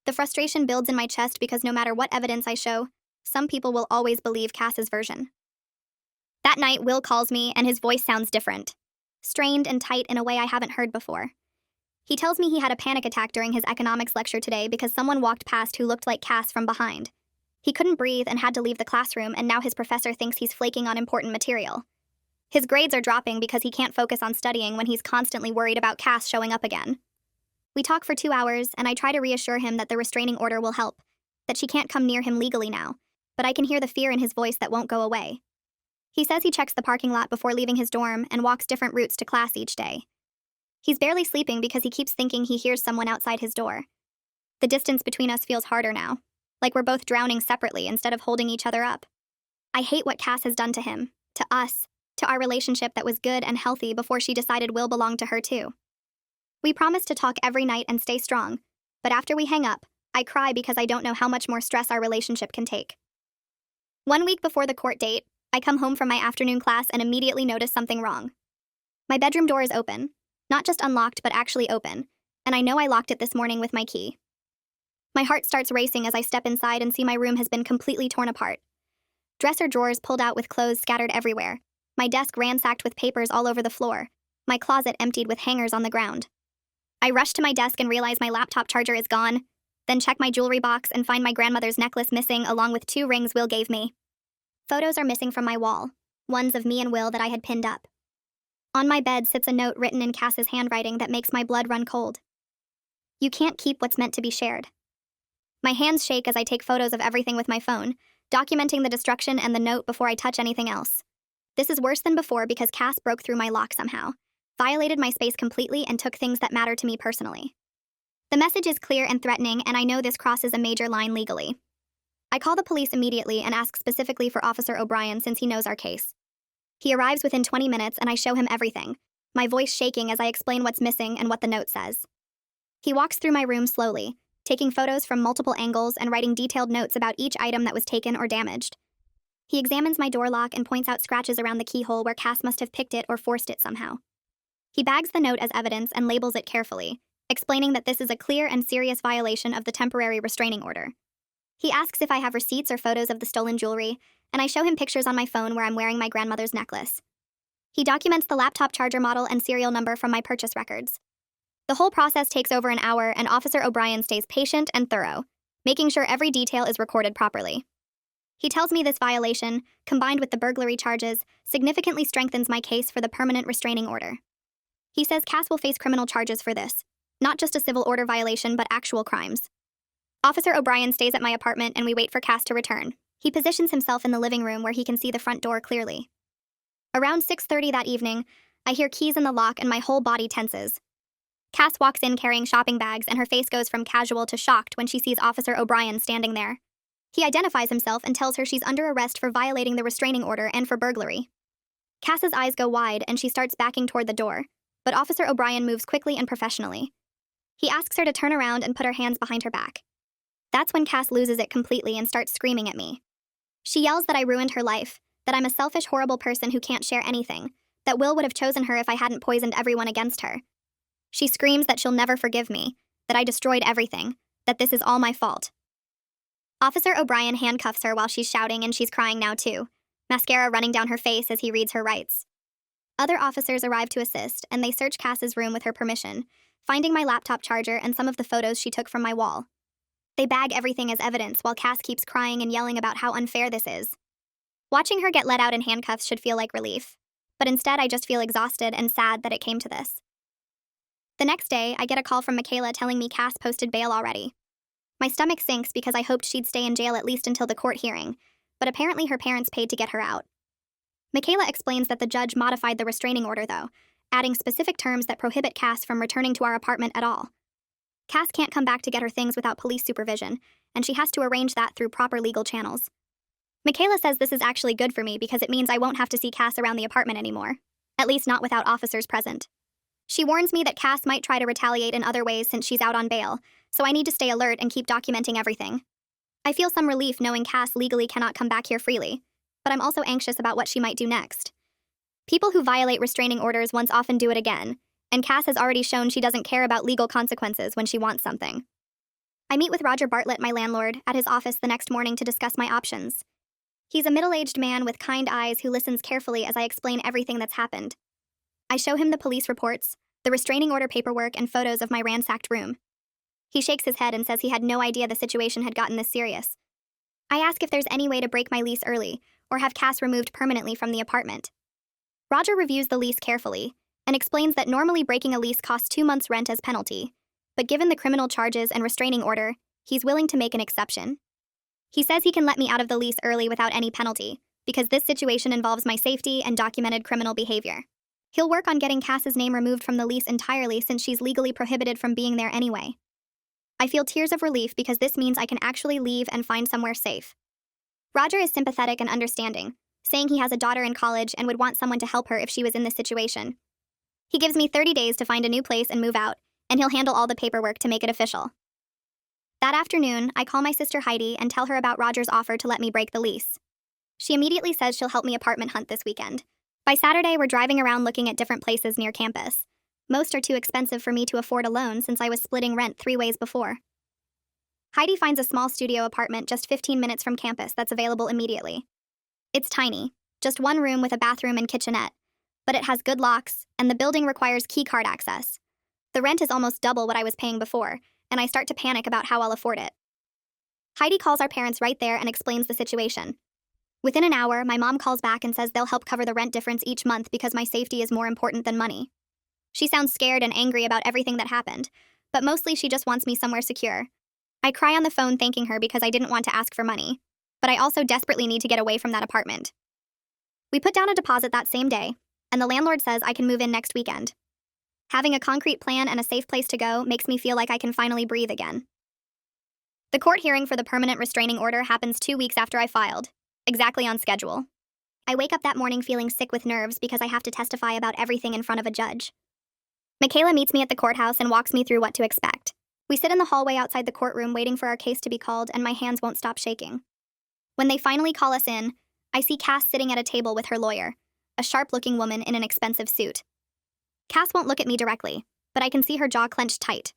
The frustration builds in my chest because no matter what evidence I show, some people will always believe Cass's version. That night, Will calls me and his voice sounds different. Strained and tight in a way I haven't heard before. He tells me he had a panic attack during his economics lecture today because someone walked past who looked like Cass from behind. He couldn't breathe and had to leave the classroom, and now his professor thinks he's flaking on important material. His grades are dropping because he can't focus on studying when he's constantly worried about Cass showing up again. We talk for 2 hours, and I try to reassure him that the restraining order will help, that she can't come near him legally now, but I can hear the fear in his voice that won't go away. He says he checks the parking lot before leaving his dorm and walks different routes to class each day. He's barely sleeping because he keeps thinking he hears someone outside his door. The distance between us feels harder now, like we're both drowning separately instead of holding each other up. I hate what Cass has done to him, to us, to our relationship that was good and healthy before she decided Will belonged to her too. We promise to talk every night and stay strong, but after we hang up, I cry because I don't know how much more stress our relationship can take. 1 week before the court date, I come home from my afternoon class and immediately notice something wrong. My bedroom door is open, not just unlocked but actually open, and I know I locked it this morning with my key. My heart starts racing as I step inside and see my room has been completely torn apart. Dresser drawers pulled out with clothes scattered everywhere, my desk ransacked with papers all over the floor, my closet emptied with hangers on the ground. I rush to my desk and realize my laptop charger is gone, then check my jewelry box and find my grandmother's necklace missing along with 2 rings Will gave me. Photos are missing from my wall, ones of me and Will that I had pinned up. On my bed sits a note written in Cass's handwriting that makes my blood run cold. You can't keep what's meant to be shared. My hands shake as I take photos of everything with my phone, documenting the destruction and the note before I touch anything else. This is worse than before because Cass broke through my lock somehow, violated my space completely, and took things that matter to me personally. The message is clear and threatening, and I know this crosses a major line legally. I call the police immediately and ask specifically for Officer O'Brien since he knows our case. He arrives within 20 minutes and I show him everything, my voice shaking as I explain what's missing and what the note says. He walks through my room slowly, taking photos from multiple angles and writing detailed notes about each item that was taken or damaged. He examines my door lock and points out scratches around the keyhole where Cass must have picked it or forced it somehow. He bags the note as evidence and labels it carefully, explaining that this is a clear and serious violation of the temporary restraining order. He asks if I have receipts or photos of the stolen jewelry, and I show him pictures on my phone where I'm wearing my grandmother's necklace. He documents the laptop charger model and serial number from my purchase records. The whole process takes over an hour, and Officer O'Brien stays patient and thorough, making sure every detail is recorded properly. He tells me this violation, combined with the burglary charges, significantly strengthens my case for the permanent restraining order. He says Cass will face criminal charges for this, not just a civil order violation but actual crimes. Officer O'Brien stays at my apartment and we wait for Cass to return. He positions himself in the living room where he can see the front door clearly. Around 6:30 that evening, I hear keys in the lock and my whole body tenses. Cass walks in carrying shopping bags and her face goes from casual to shocked when she sees Officer O'Brien standing there. He identifies himself and tells her she's under arrest for violating the restraining order and for burglary. Cass's eyes go wide and she starts backing toward the door, but Officer O'Brien moves quickly and professionally. He asks her to turn around and put her hands behind her back. That's when Cass loses it completely and starts screaming at me. She yells that I ruined her life, that I'm a selfish, horrible person who can't share anything, that Will would have chosen her if I hadn't poisoned everyone against her. She screams that she'll never forgive me, that I destroyed everything, that this is all my fault. Officer O'Brien handcuffs her while she's shouting and she's crying now too, mascara running down her face as he reads her rights. Other officers arrive to assist and they search Cass's room with her permission, finding my laptop charger and some of the photos she took from my wall. They bag everything as evidence while Cass keeps crying and yelling about how unfair this is. Watching her get let out in handcuffs should feel like relief, but instead I just feel exhausted and sad that it came to this. The next day, I get a call from Michaela telling me Cass posted bail already. My stomach sinks because I hoped she'd stay in jail at least until the court hearing, but apparently her parents paid to get her out. Michaela explains that the judge modified the restraining order, though, adding specific terms that prohibit Cass from returning to our apartment at all. Cass can't come back to get her things without police supervision, and she has to arrange that through proper legal channels. Michaela says this is actually good for me because it means I won't have to see Cass around the apartment anymore, at least not without officers present. She warns me that Cass might try to retaliate in other ways since she's out on bail, so I need to stay alert and keep documenting everything. I feel some relief knowing Cass legally cannot come back here freely, but I'm also anxious about what she might do next. People who violate restraining orders once often do it again, and Cass has already shown she doesn't care about legal consequences when she wants something. I meet with Roger Bartlett, my landlord, at his office the next morning to discuss my options. He's a middle-aged man with kind eyes who listens carefully as I explain everything that's happened. I show him the police reports, the restraining order paperwork, and photos of my ransacked room. He shakes his head and says he had no idea the situation had gotten this serious. I ask if there's any way to break my lease early, or have Cass removed permanently from the apartment. Roger reviews the lease carefully, and explains that normally breaking a lease costs 2 months' rent as penalty, but given the criminal charges and restraining order, he's willing to make an exception. He says he can let me out of the lease early without any penalty, because this situation involves my safety and documented criminal behavior. He'll work on getting Cass's name removed from the lease entirely since she's legally prohibited from being there anyway. I feel tears of relief because this means I can actually leave and find somewhere safe. Roger is sympathetic and understanding, saying he has a daughter in college and would want someone to help her if she was in this situation. He gives me 30 days to find a new place and move out, and he'll handle all the paperwork to make it official. That afternoon, I call my sister Heidi and tell her about Roger's offer to let me break the lease. She immediately says she'll help me apartment hunt this weekend. By Saturday, we're driving around looking at different places near campus. Most are too expensive for me to afford alone since I was splitting rent 3 ways before. Heidi finds a small studio apartment just 15 minutes from campus that's available immediately. It's tiny, just 1 room with a bathroom and kitchenette, but it has good locks, and the building requires keycard access. The rent is almost double what I was paying before, and I start to panic about how I'll afford it. Heidi calls our parents right there and explains the situation. Within an hour, my mom calls back and says they'll help cover the rent difference each month because my safety is more important than money. She sounds scared and angry about everything that happened, but mostly she just wants me somewhere secure. I cry on the phone thanking her because I didn't want to ask for money, but I also desperately need to get away from that apartment. We put down a deposit that same day, and the landlord says I can move in next weekend. Having a concrete plan and a safe place to go makes me feel like I can finally breathe again. The court hearing for the permanent restraining order happens 2 weeks after I filed, exactly on schedule. I wake up that morning feeling sick with nerves because I have to testify about everything in front of a judge. Michaela meets me at the courthouse and walks me through what to expect. We sit in the hallway outside the courtroom waiting for our case to be called, and my hands won't stop shaking. When they finally call us in, I see Cass sitting at a table with her lawyer, a sharp-looking woman in an expensive suit. Cass won't look at me directly, but I can see her jaw clenched tight.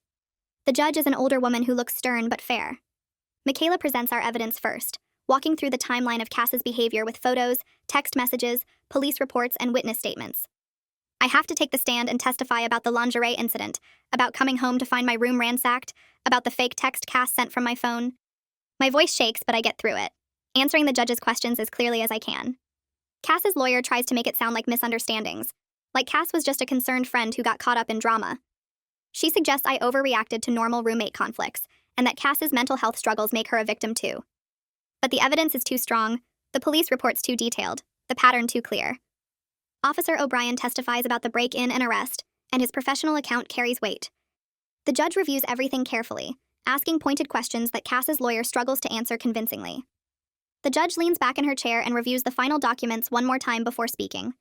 The judge is an older woman who looks stern but fair. Michaela presents our evidence first, walking through the timeline of Cass's behavior with photos, text messages, police reports, and witness statements. I have to take the stand and testify about the lingerie incident, about coming home to find my room ransacked, about the fake text Cass sent from my phone. My voice shakes, but I get through it, answering the judge's questions as clearly as I can. Cass's lawyer tries to make it sound like misunderstandings, like Cass was just a concerned friend who got caught up in drama. She suggests I overreacted to normal roommate conflicts, and that Cass's mental health struggles make her a victim too. But the evidence is too strong, the police report's too detailed, the pattern too clear. Officer O'Brien testifies about the break-in and arrest, and his professional account carries weight. The judge reviews everything carefully, asking pointed questions that Cass's lawyer struggles to answer convincingly. The judge leans back in her chair and reviews the final documents one more time before speaking.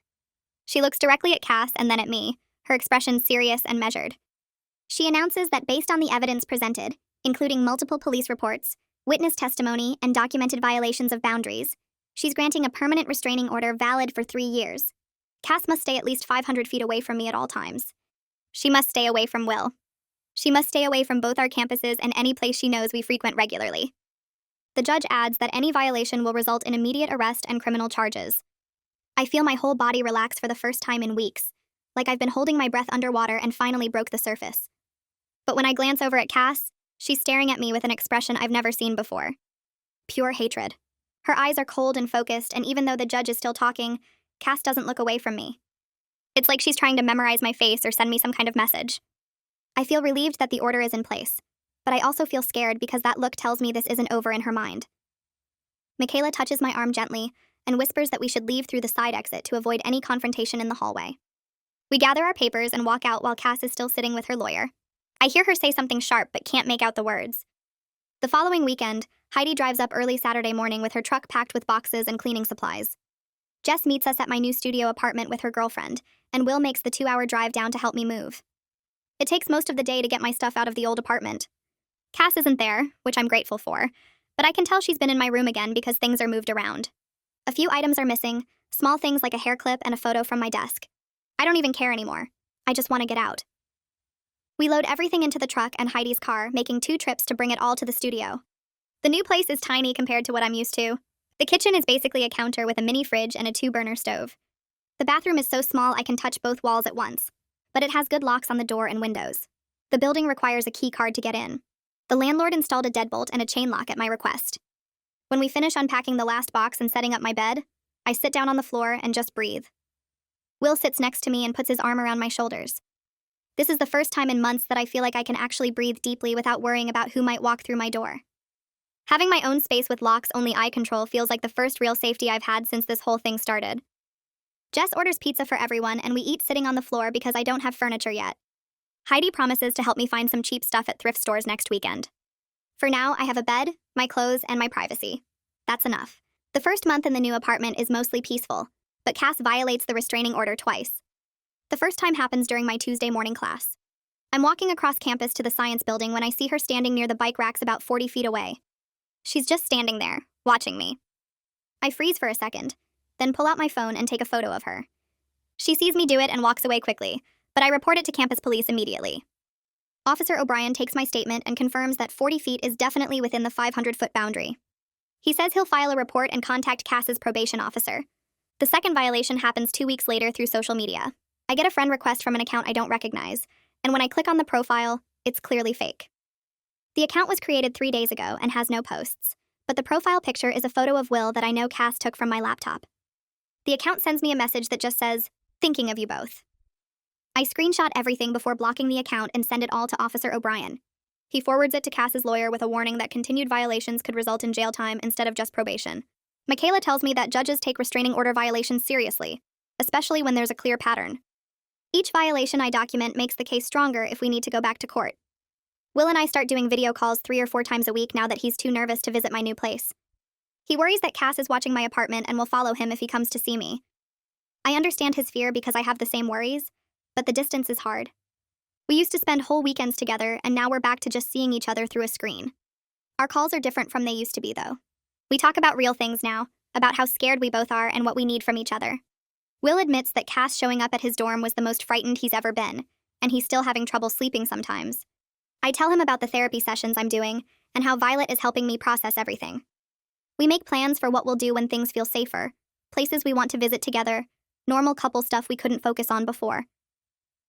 She looks directly at Cass and then at me, her expression serious and measured. She announces that based on the evidence presented, including multiple police reports, witness testimony, and documented violations of boundaries, she's granting a permanent restraining order valid for 3 years. Cass must stay at least 500 feet away from me at all times. She must stay away from Will. She must stay away from both our campuses and any place she knows we frequent regularly. The judge adds that any violation will result in immediate arrest and criminal charges. I feel my whole body relax for the first time in weeks, like I've been holding my breath underwater and finally broke the surface. But when I glance over at Cass, She's staring at me with an expression I've never seen before. Pure hatred. Her eyes are cold and focused, and even though the judge is still talking, Cass doesn't look away from me. It's like she's trying to memorize my face or send me some kind of message. I feel relieved that the order is in place, but I also feel scared because that look tells me this isn't over in her mind. Michaela touches my arm gently and whispers that we should leave through the side exit to avoid any confrontation in the hallway. We gather our papers and walk out while Cass is still sitting with her lawyer. I hear her say something sharp but can't make out the words. The following weekend, Heidi drives up early Saturday morning with her truck packed with boxes and cleaning supplies. Jess meets us at my new studio apartment with her girlfriend, and Will makes the 2-hour drive down to help me move. It takes most of the day to get my stuff out of the old apartment. Cass isn't there, which I'm grateful for, but I can tell she's been in my room again because things are moved around. A few items are missing, small things like a hair clip and a photo from my desk. I don't even care anymore. I just want to get out. We load everything into the truck and Heidi's car, making 2 trips to bring it all to the studio. The new place is tiny compared to what I'm used to. The kitchen is basically a counter with a mini fridge and a 2-burner stove. The bathroom is so small I can touch both walls at once, but it has good locks on the door and windows. The building requires a key card to get in. The landlord installed a deadbolt and a chain lock at my request. When we finish unpacking the last box and setting up my bed, I sit down on the floor and just breathe. Will sits next to me and puts his arm around my shoulders. This is the first time in months that I feel like I can actually breathe deeply without worrying about who might walk through my door. Having my own space with locks only I control feels like the first real safety I've had since this whole thing started. Jess orders pizza for everyone and we eat sitting on the floor because I don't have furniture yet. Heidi promises to help me find some cheap stuff at thrift stores next weekend. For now, I have a bed, my clothes, and my privacy. That's enough. The first month in the new apartment is mostly peaceful, but Cass violates the restraining order twice. The first time happens during my Tuesday morning class. I'm walking across campus to the science building when I see her standing near the bike racks about 40 feet away. She's just standing there, watching me. I freeze for a second, then pull out my phone and take a photo of her. She sees me do it and walks away quickly, but I report it to campus police immediately. Officer O'Brien takes my statement and confirms that 40 feet is definitely within the 500-foot boundary. He says he'll file a report and contact Cass's probation officer. The second violation happens 2 weeks later through social media. I get a friend request from an account I don't recognize, and when I click on the profile, it's clearly fake. The account was created 3 days ago and has no posts, but the profile picture is a photo of Will that I know Cass took from my laptop. The account sends me a message that just says, "Thinking of you both." I screenshot everything before blocking the account and send it all to Officer O'Brien. He forwards it to Cass's lawyer with a warning that continued violations could result in jail time instead of just probation. Michaela tells me that judges take restraining order violations seriously, especially when there's a clear pattern. Each violation I document makes the case stronger if we need to go back to court. Will and I start doing video calls 3 or 4 times a week now that he's too nervous to visit my new place. He worries that Cass is watching my apartment and will follow him if he comes to see me. I understand his fear because I have the same worries, but the distance is hard. We used to spend whole weekends together, and now we're back to just seeing each other through a screen. Our calls are different from they used to be, though. We talk about real things now, about how scared we both are and what we need from each other. Will admits that Cass showing up at his dorm was the most frightened he's ever been, and he's still having trouble sleeping sometimes. I tell him about the therapy sessions I'm doing, and how Violet is helping me process everything. We make plans for what we'll do when things feel safer, places we want to visit together, normal couple stuff we couldn't focus on before.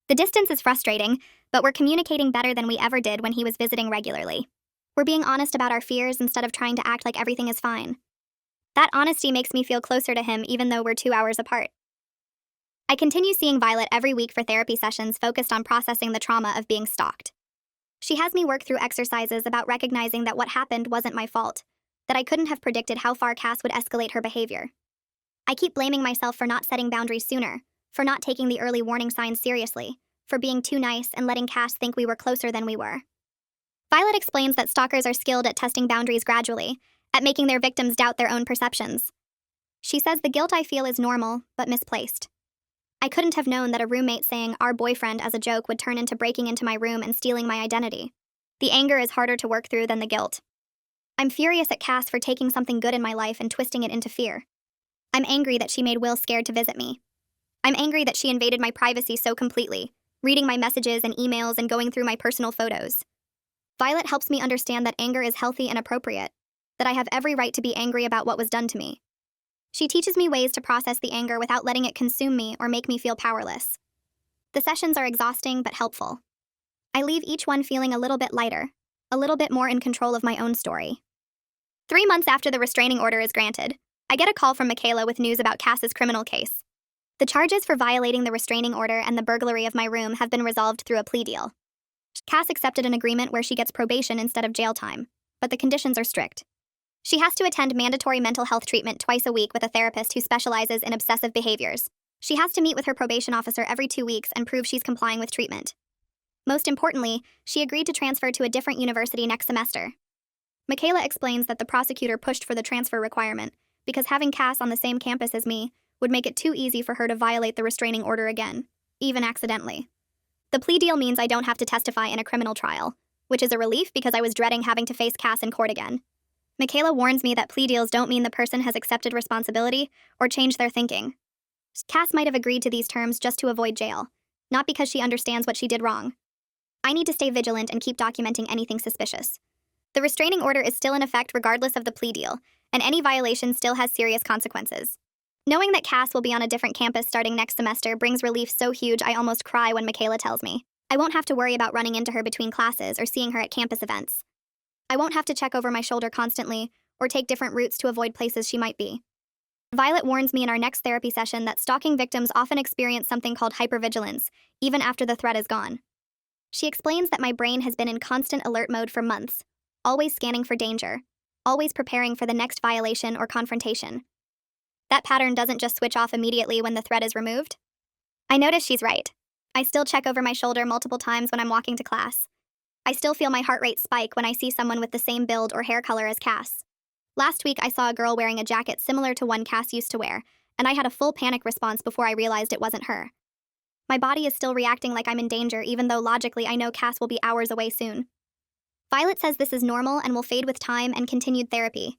The distance is frustrating, but we're communicating better than we ever did when he was visiting regularly. We're being honest about our fears instead of trying to act like everything is fine. That honesty makes me feel closer to him even though we're 2 hours apart. I continue seeing Violet every week for therapy sessions focused on processing the trauma of being stalked. She has me work through exercises about recognizing that what happened wasn't my fault, that I couldn't have predicted how far Cass would escalate her behavior. I keep blaming myself for not setting boundaries sooner, for not taking the early warning signs seriously, for being too nice and letting Cass think we were closer than we were. Violet explains that stalkers are skilled at testing boundaries gradually, at making their victims doubt their own perceptions. She says the guilt I feel is normal, but misplaced. I couldn't have known that a roommate saying "our boyfriend" as a joke would turn into breaking into my room and stealing my identity. The anger is harder to work through than the guilt. I'm furious at Cass for taking something good in my life and twisting it into fear. I'm angry that she made Will scared to visit me. I'm angry that she invaded my privacy so completely, reading my messages and emails and going through my personal photos. Violet helps me understand that anger is healthy and appropriate, that I have every right to be angry about what was done to me. She teaches me ways to process the anger without letting it consume me or make me feel powerless. The sessions are exhausting but helpful. I leave each one feeling a little bit lighter, a little bit more in control of my own story. 3 months after the restraining order is granted, I get a call from Michaela with news about Cass's criminal case. The charges for violating the restraining order and the burglary of my room have been resolved through a plea deal. Cass accepted an agreement where she gets probation instead of jail time, but the conditions are strict. She has to attend mandatory mental health treatment twice a week with a therapist who specializes in obsessive behaviors. She has to meet with her probation officer every 2 weeks and prove she's complying with treatment. Most importantly, she agreed to transfer to a different university next semester. Michaela explains that the prosecutor pushed for the transfer requirement because having Cass on the same campus as me would make it too easy for her to violate the restraining order again, even accidentally. The plea deal means I don't have to testify in a criminal trial, which is a relief because I was dreading having to face Cass in court again. Michaela warns me that plea deals don't mean the person has accepted responsibility or changed their thinking. Cass might have agreed to these terms just to avoid jail, not because she understands what she did wrong. I need to stay vigilant and keep documenting anything suspicious. The restraining order is still in effect regardless of the plea deal, and any violation still has serious consequences. Knowing that Cass will be on a different campus starting next semester brings relief so huge I almost cry when Michaela tells me. I won't have to worry about running into her between classes or seeing her at campus events. I won't have to check over my shoulder constantly or take different routes to avoid places she might be. Violet warns me in our next therapy session that stalking victims often experience something called hypervigilance, even after the threat is gone. She explains that my brain has been in constant alert mode for months, always scanning for danger, always preparing for the next violation or confrontation. That pattern doesn't just switch off immediately when the threat is removed. I notice she's right. I still check over my shoulder multiple times when I'm walking to class. I still feel my heart rate spike when I see someone with the same build or hair color as Cass. Last week, I saw a girl wearing a jacket similar to one Cass used to wear, and I had a full panic response before I realized it wasn't her. My body is still reacting like I'm in danger, even though logically I know Cass will be hours away soon. Violet says this is normal and will fade with time and continued therapy.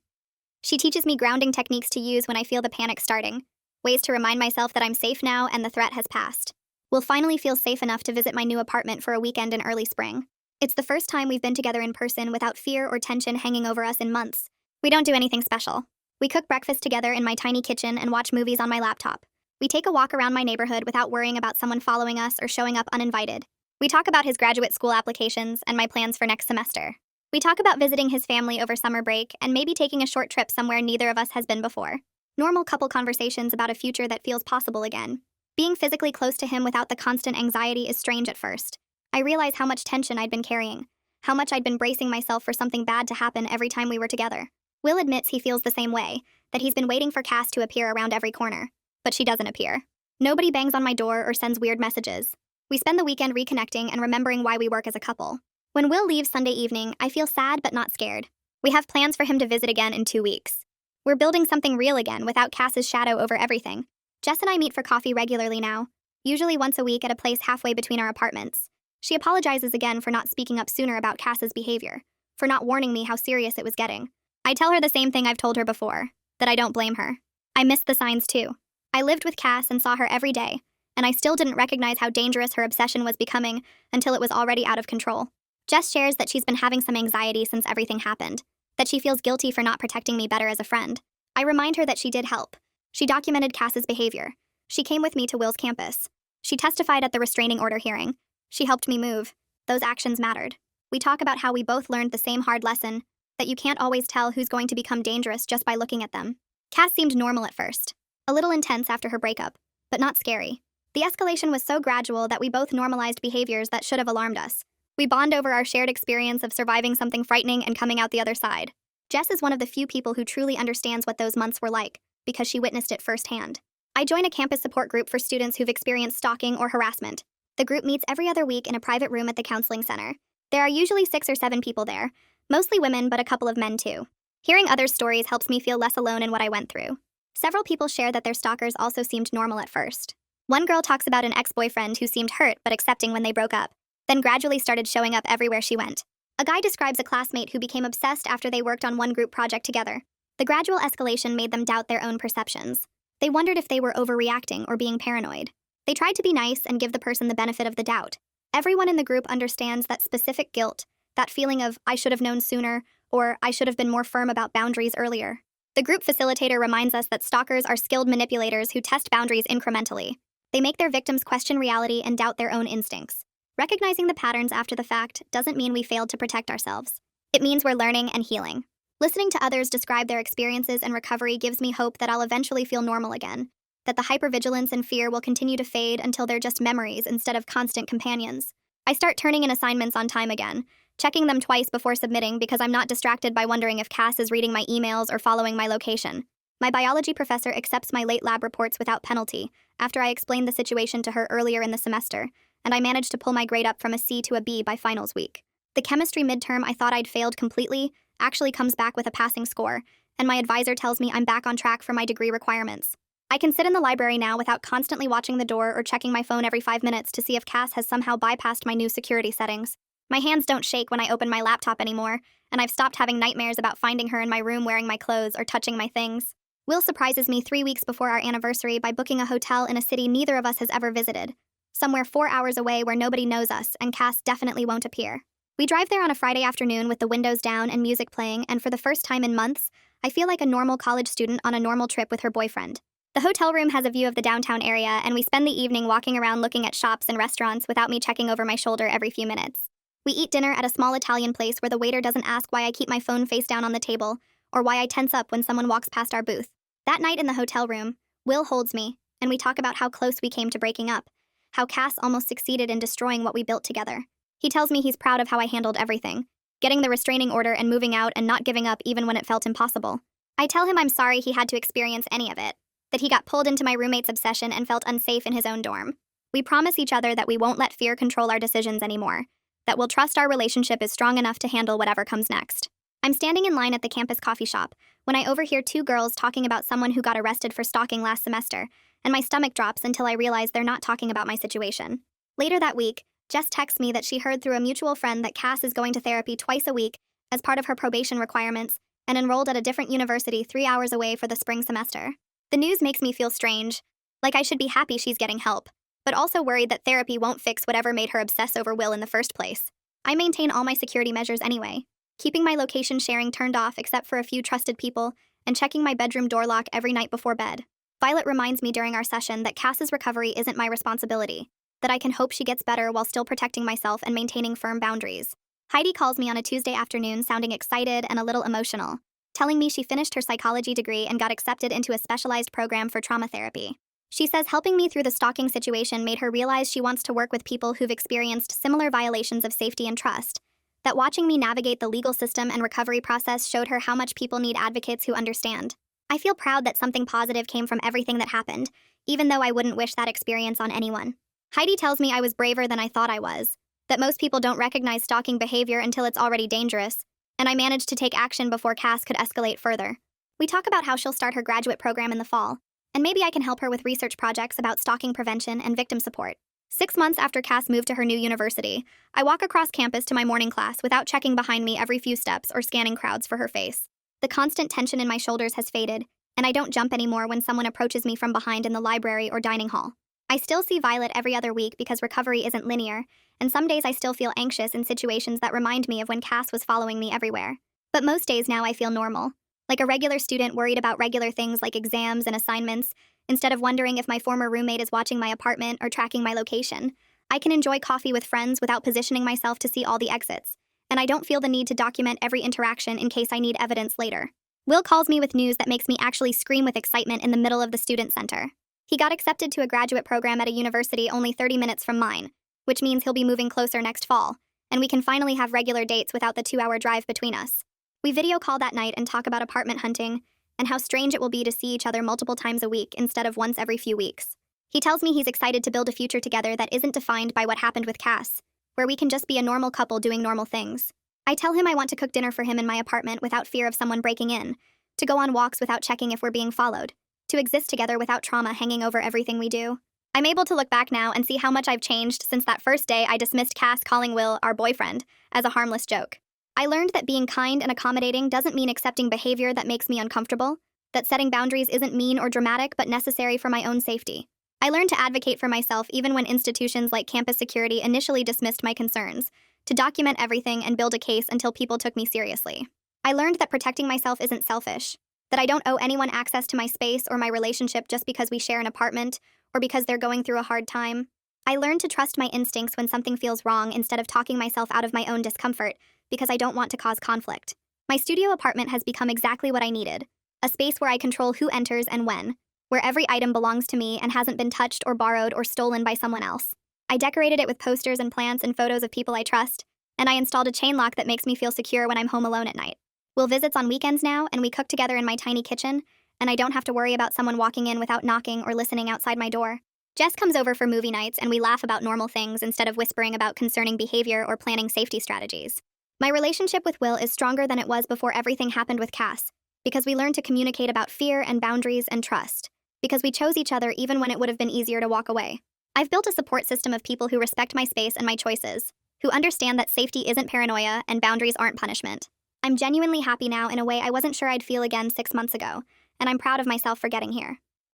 She teaches me grounding techniques to use when I feel the panic starting, ways to remind myself that I'm safe now and the threat has passed. We'll finally feel safe enough to visit my new apartment for a weekend in early spring. It's the first time we've been together in person without fear or tension hanging over us in months. We don't do anything special. We cook breakfast together in my tiny kitchen and watch movies on my laptop. We take a walk around my neighborhood without worrying about someone following us or showing up uninvited. We talk about his graduate school applications and my plans for next semester. We talk about visiting his family over summer break and maybe taking a short trip somewhere neither of us has been before. Normal couple conversations about a future that feels possible again. Being physically close to him without the constant anxiety is strange at first. I realize how much tension I'd been carrying, how much I'd been bracing myself for something bad to happen every time we were together. Will admits he feels the same way, that he's been waiting for Cass to appear around every corner. But she doesn't appear. Nobody bangs on my door or sends weird messages. We spend the weekend reconnecting and remembering why we work as a couple. When Will leaves Sunday evening, I feel sad but not scared. We have plans for him to visit again in 2 weeks. We're building something real again without Cass's shadow over everything. Jess and I meet for coffee regularly now, usually once a week at a place halfway between our apartments. She apologizes again for not speaking up sooner about Cass's behavior, for not warning me how serious it was getting. I tell her the same thing I've told her before, that I don't blame her. I missed the signs too. I lived with Cass and saw her every day, and I still didn't recognize how dangerous her obsession was becoming until it was already out of control. Jess shares that she's been having some anxiety since everything happened, that she feels guilty for not protecting me better as a friend. I remind her that she did help. She documented Cass's behavior. She came with me to Will's campus. She testified at the restraining order hearing. She helped me move. Those actions mattered. We talk about how we both learned the same hard lesson, that you can't always tell who's going to become dangerous just by looking at them. Cass seemed normal at first, a little intense after her breakup, but not scary. The escalation was so gradual that we both normalized behaviors that should have alarmed us. We bond over our shared experience of surviving something frightening and coming out the other side. Jess is one of the few people who truly understands what those months were like, because she witnessed it firsthand. I join a campus support group for students who've experienced stalking or harassment. The group meets every other week in a private room at the counseling center. There are usually 6 or 7 people there, mostly women but a couple of men too. Hearing others' stories helps me feel less alone in what I went through. Several people share that their stalkers also seemed normal at first. One girl talks about an ex-boyfriend who seemed hurt but accepting when they broke up, then gradually started showing up everywhere she went. A guy describes a classmate who became obsessed after they worked on one group project together. The gradual escalation made them doubt their own perceptions. They wondered if they were overreacting or being paranoid. They tried to be nice and give the person the benefit of the doubt. Everyone in the group understands that specific guilt, that feeling of, I should have known sooner, or I should have been more firm about boundaries earlier. The group facilitator reminds us that stalkers are skilled manipulators who test boundaries incrementally. They make their victims question reality and doubt their own instincts. Recognizing the patterns after the fact doesn't mean we failed to protect ourselves. It means we're learning and healing. Listening to others describe their experiences and recovery gives me hope that I'll eventually feel normal again, that the hypervigilance and fear will continue to fade until they're just memories instead of constant companions. I start turning in assignments on time again, checking them twice before submitting because I'm not distracted by wondering if Cass is reading my emails or following my location. My biology professor accepts my late lab reports without penalty after I explained the situation to her earlier in the semester, and I managed to pull my grade up from a C to a B by finals week. The chemistry midterm I thought I'd failed completely actually comes back with a passing score, and my advisor tells me I'm back on track for my degree requirements. I can sit in the library now without constantly watching the door or checking my phone every 5 minutes to see if Cass has somehow bypassed my new security settings. My hands don't shake when I open my laptop anymore, and I've stopped having nightmares about finding her in my room wearing my clothes or touching my things. Will surprises me 3 weeks before our anniversary by booking a hotel in a city neither of us has ever visited, somewhere 4 hours away where nobody knows us and Cass definitely won't appear. We drive there on a Friday afternoon with the windows down and music playing, and for the first time in months, I feel like a normal college student on a normal trip with her boyfriend. The hotel room has a view of the downtown area, and we spend the evening walking around looking at shops and restaurants without me checking over my shoulder every few minutes. We eat dinner at a small Italian place where the waiter doesn't ask why I keep my phone face down on the table, or why I tense up when someone walks past our booth. That night in the hotel room, Will holds me, and we talk about how close we came to breaking up, how Cass almost succeeded in destroying what we built together. He tells me he's proud of how I handled everything, getting the restraining order and moving out and not giving up even when it felt impossible. I tell him I'm sorry he had to experience any of it, that he got pulled into my roommate's obsession and felt unsafe in his own dorm. We promise each other that we won't let fear control our decisions anymore, that we'll trust our relationship is strong enough to handle whatever comes next. I'm standing in line at the campus coffee shop when I overhear 2 girls talking about someone who got arrested for stalking last semester, and my stomach drops until I realize they're not talking about my situation. Later that week, Jess texts me that she heard through a mutual friend that Cass is going to therapy twice a week as part of her probation requirements and enrolled at a different university 3 hours away for the spring semester. The news makes me feel strange, like I should be happy she's getting help, but also worried that therapy won't fix whatever made her obsess over Will in the first place. I maintain all my security measures anyway, keeping my location sharing turned off except for a few trusted people and checking my bedroom door lock every night before bed. Violet reminds me during our session that Cass's recovery isn't my responsibility, that I can hope she gets better while still protecting myself and maintaining firm boundaries. Heidi calls me on a Tuesday afternoon sounding excited and a little emotional, telling me she finished her psychology degree and got accepted into a specialized program for trauma therapy. She says helping me through the stalking situation made her realize she wants to work with people who've experienced similar violations of safety and trust, that watching me navigate the legal system and recovery process showed her how much people need advocates who understand. I feel proud that something positive came from everything that happened, even though I wouldn't wish that experience on anyone. Heidi tells me I was braver than I thought I was, that most people don't recognize stalking behavior until it's already dangerous, and I managed to take action before Cass could escalate further. We talk about how she'll start her graduate program in the fall, and maybe I can help her with research projects about stalking prevention and victim support. 6 months after Cass moved to her new university, I walk across campus to my morning class without checking behind me every few steps or scanning crowds for her face. The constant tension in my shoulders has faded, and I don't jump anymore when someone approaches me from behind in the library or dining hall. I still see Violet every other week because recovery isn't linear, and some days I still feel anxious in situations that remind me of when Cass was following me everywhere. But most days now I feel normal, like a regular student worried about regular things like exams and assignments, instead of wondering if my former roommate is watching my apartment or tracking my location. I can enjoy coffee with friends without positioning myself to see all the exits, and I don't feel the need to document every interaction in case I need evidence later. Will calls me with news that makes me actually scream with excitement in the middle of the student center. He got accepted to a graduate program at a university only 30 minutes from mine, which means he'll be moving closer next fall, and we can finally have regular dates without the 2-hour drive between us. We video call that night and talk about apartment hunting and how strange it will be to see each other multiple times a week instead of once every few weeks. He tells me he's excited to build a future together that isn't defined by what happened with Cass, where we can just be a normal couple doing normal things. I tell him I want to cook dinner for him in my apartment without fear of someone breaking in, to go on walks without checking if we're being followed, to exist together without trauma hanging over everything we do. I'm able to look back now and see how much I've changed since that first day I dismissed Cass calling Will, our boyfriend, as a harmless joke. I learned that being kind and accommodating doesn't mean accepting behavior that makes me uncomfortable, that setting boundaries isn't mean or dramatic but necessary for my own safety. I learned to advocate for myself even when institutions like campus security initially dismissed my concerns, to document everything and build a case until people took me seriously. I learned that protecting myself isn't selfish, that I don't owe anyone access to my space or my relationship just because we share an apartment or because they're going through a hard time. I learned to trust my instincts when something feels wrong instead of talking myself out of my own discomfort because I don't want to cause conflict. My studio apartment has become exactly what I needed, a space where I control who enters and when, where every item belongs to me and hasn't been touched or borrowed or stolen by someone else. I decorated it with posters and plants and photos of people I trust, and I installed a chain lock that makes me feel secure when I'm home alone at night. Will visits on weekends now, and we cook together in my tiny kitchen, and I don't have to worry about someone walking in without knocking or listening outside my door. Jess comes over for movie nights, and we laugh about normal things instead of whispering about concerning behavior or planning safety strategies. My relationship with Will is stronger than it was before everything happened with Cass, because we learned to communicate about fear and boundaries and trust, because we chose each other even when it would have been easier to walk away. I've built a support system of people who respect my space and my choices, who understand that safety isn't paranoia and boundaries aren't punishment. I'm genuinely happy now in a way I wasn't sure I'd feel again 6 months ago, and I'm proud of myself for getting here.